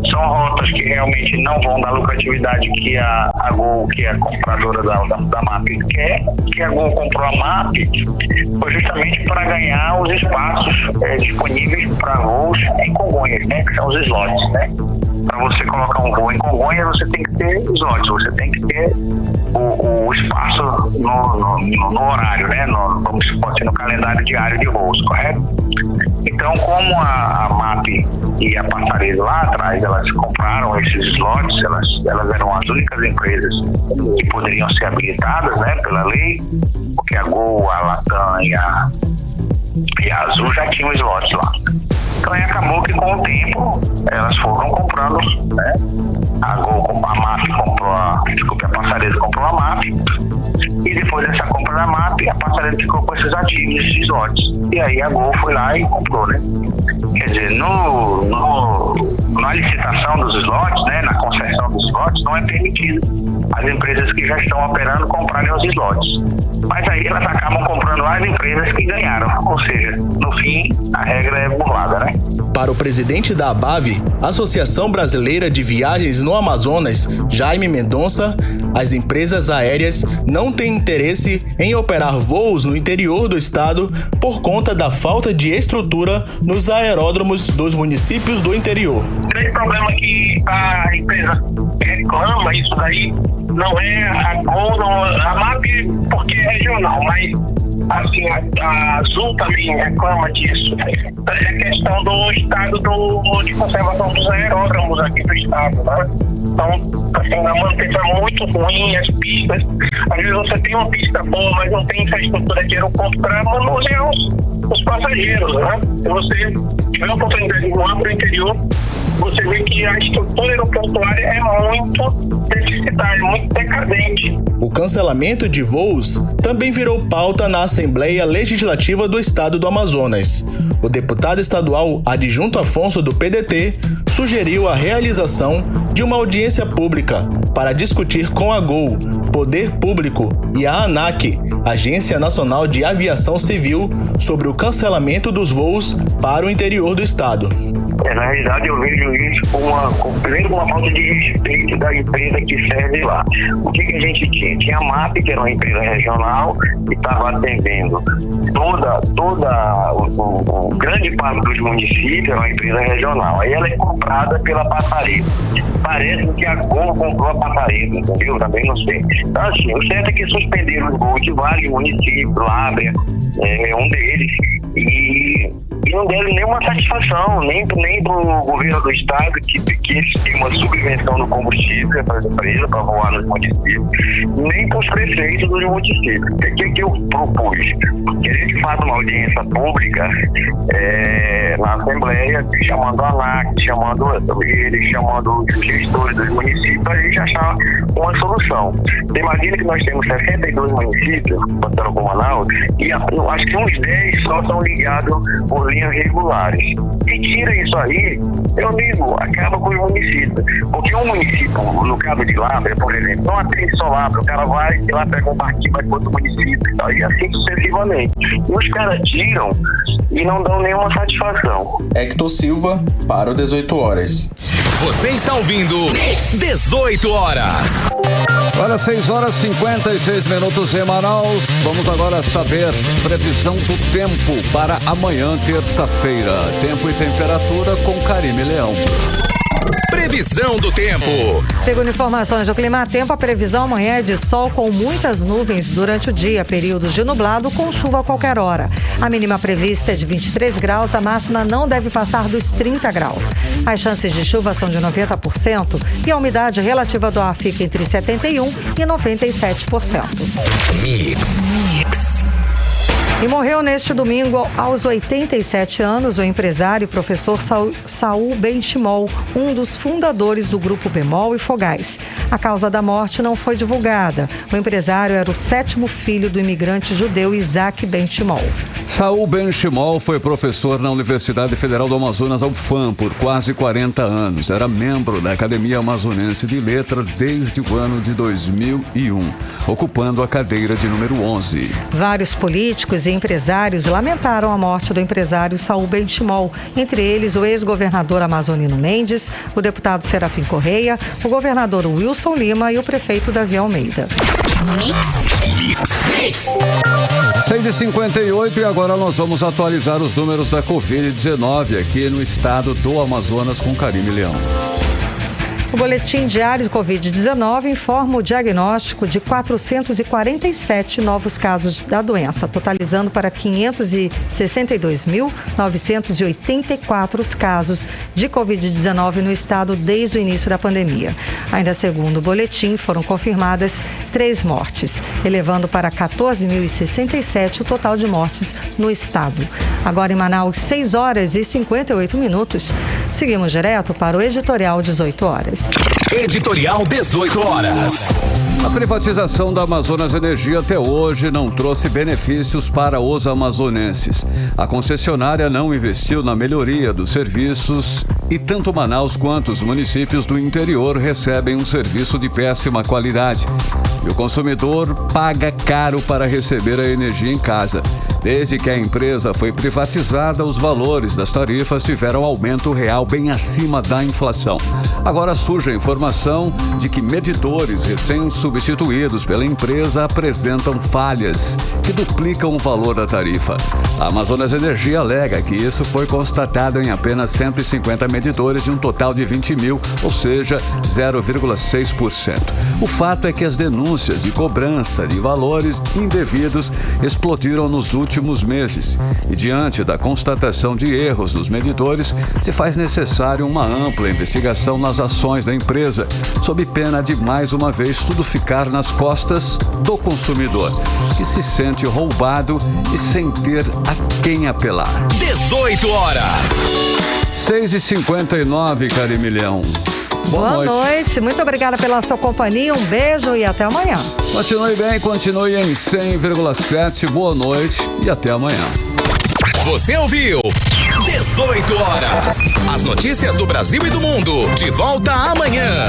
São rotas que realmente não vão dar lucratividade que a Gol, que é a compradora da MAP, quer. Que a Gol comprou a MAP foi justamente para ganhar os espaços disponíveis para voos em Congonhas, né, que são os slots, né? Para você colocar um voo em Congonhas, você tem que ter slots, você tem que ter o espaço no horário, né? Pode ser no calendário diário de voos, correto? Então, como a MAP e a Passaredo lá atrás, elas compraram esses slots, elas eram as únicas empresas que poderiam ser habilitadas, né, pela lei, porque a Gol, a Latam e a Azul já tinham slots lá. Então aí acabou que com o tempo elas foram comprando, né? A MAP comprou a Passaredo comprou a MAP, e depois dessa compra da MAP, a Passaredo ficou com esses ativos, esses slots. E aí a Gol foi lá e comprou, né? Quer dizer, na licitação dos slots, né, na concessão dos slots, não é permitido as empresas que já estão operando comprarem os slots. Mas aí elas acabam comprando as empresas que ganharam. Ou seja, no fim, a regra é burlada, né? Para o presidente da ABAV, Associação Brasileira de Viagens no Amazonas, Jaime Mendonça, as empresas aéreas não têm interesse em operar voos no interior do estado por conta da falta de estrutura nos aeródromos dos municípios do interior. O grande problema que a empresa reclama, isso daí não é a Gol, a MAP porque é regional, mas assim, a Azul também reclama disso. É questão do estado de conservação dos aeródromos aqui do estado, né? Então, assim, a manutenção é muito ruim, as pistas. Às vezes você tem uma pista boa, mas não tem infraestrutura de aeroporto para manusear os passageiros, né? Se você tiver a oportunidade de voar para o interior, você vê que a estrutura aeroportuária é muito deficitária, muito decadente. O cancelamento de voos também virou pauta na Assembleia Legislativa do Estado do Amazonas. O deputado estadual Adjunto Afonso, do PDT, sugeriu a realização de uma audiência pública para discutir com a Gol, Poder Público e a ANAC, Agência Nacional de Aviação Civil, sobre o cancelamento dos voos para o interior do estado. Na realidade, eu vejo isso como uma falta de respeito da empresa que serve lá. O que a gente tinha? Tinha a MAP, que era uma empresa regional, que estava atendendo o grande parte dos municípios, era uma empresa regional. Aí ela é comprada pela Passaredo. Parece que a Gol comprou a Passaredo, entendeu? Também não sei. Então, assim, o certo é que suspenderam os voos de vários municípios, Lábrea é um deles, e não deram nenhuma satisfação, nem para o governo do estado, que eles têm uma subvenção no combustível para as empresas, para voar nos municípios, nem para os prefeitos dos municípios. O que eu propus? Que a gente faça uma audiência pública na Assembleia, chamando a ANAC, chamando eles, chamando os gestores dos municípios, para a gente achar uma solução. Você imagina que nós temos 62 municípios, contando com Manaus, e acho que uns 10 só são ligados por linhas regulares. Se tira isso aí, meu amigo, acaba com os municípios. Porque um município, no caso de Lábrea, por exemplo, não atende só Lábrea, o cara vai e lá pega um barquinho, vai para outro município e tal, e assim sucessivamente. E os caras tiram e não dão nenhuma satisfação. Hector Silva, para o 18 Horas. Você está ouvindo 18 Horas. Agora 6 horas e 56 minutos em Manaus. Vamos agora saber previsão do tempo para amanhã, terça-feira. Tempo e temperatura com Karime Leão. Previsão do tempo. Segundo informações do Climatempo, a previsão amanhã é de sol com muitas nuvens durante o dia, períodos de nublado com chuva a qualquer hora. A mínima prevista é de 23 graus, a máxima não deve passar dos 30 graus. As chances de chuva são de 90% e a umidade relativa do ar fica entre 71% e 97%. Mix. E morreu neste domingo, aos 87 anos, o empresário e professor Saul Benchimol, um dos fundadores do grupo Bemol e Fogás. A causa da morte não foi divulgada. O empresário era o 7º filho do imigrante judeu Isaac Benchimol. Saul Benchimol foi professor na Universidade Federal do Amazonas, UFAM, por quase 40 anos. Era membro da Academia Amazonense de Letras desde o ano de 2001, ocupando a cadeira de número 11. Vários políticos e empresários lamentaram a morte do empresário Saul Benchimol, entre eles o ex-governador amazonino Mendes, o deputado Serafim Correia, o governador Wilson Lima e o prefeito Davi Almeida. 6h58 e agora nós vamos atualizar os números da Covid-19 aqui no estado do Amazonas com Karime Leão. O boletim diário de Covid-19 informa o diagnóstico de 447 novos casos da doença, totalizando para 562.984 casos de Covid-19 no estado desde o início da pandemia. Ainda segundo o boletim, foram confirmadas 3 mortes, elevando para 14.067 o total de mortes no estado. Agora em Manaus, 6 horas e 58 minutos. Seguimos direto para o editorial 18 horas. Editorial 18 Horas. A privatização da Amazonas Energia até hoje não trouxe benefícios para os amazonenses. A concessionária não investiu na melhoria dos serviços e tanto Manaus quanto os municípios do interior recebem um serviço de péssima qualidade. E o consumidor paga caro para receber a energia em casa. Desde que a empresa foi privatizada, os valores das tarifas tiveram aumento real bem acima da inflação. Agora surge a informação de que medidores recém-substituídos pela empresa apresentam falhas que duplicam o valor da tarifa. A Amazonas Energia alega que isso foi constatado em apenas 150 medidores de um total de 20 mil, ou seja, 0,6%. O fato é que as denúncias de cobrança de valores indevidos explodiram nos últimos meses. E diante da constatação de erros nos medidores, se faz necessário uma ampla investigação nas ações da empresa, sob pena de, mais uma vez, tudo ficar nas costas do consumidor, que se sente roubado e sem ter a quem apelar. 18 horas. 6h59, Carimilhão. Boa noite. Muito obrigada pela sua companhia. Um beijo e até amanhã. Continue bem, continue em 100,7. Boa noite e até amanhã. Você ouviu 18 horas. As notícias do Brasil e do mundo. De volta amanhã.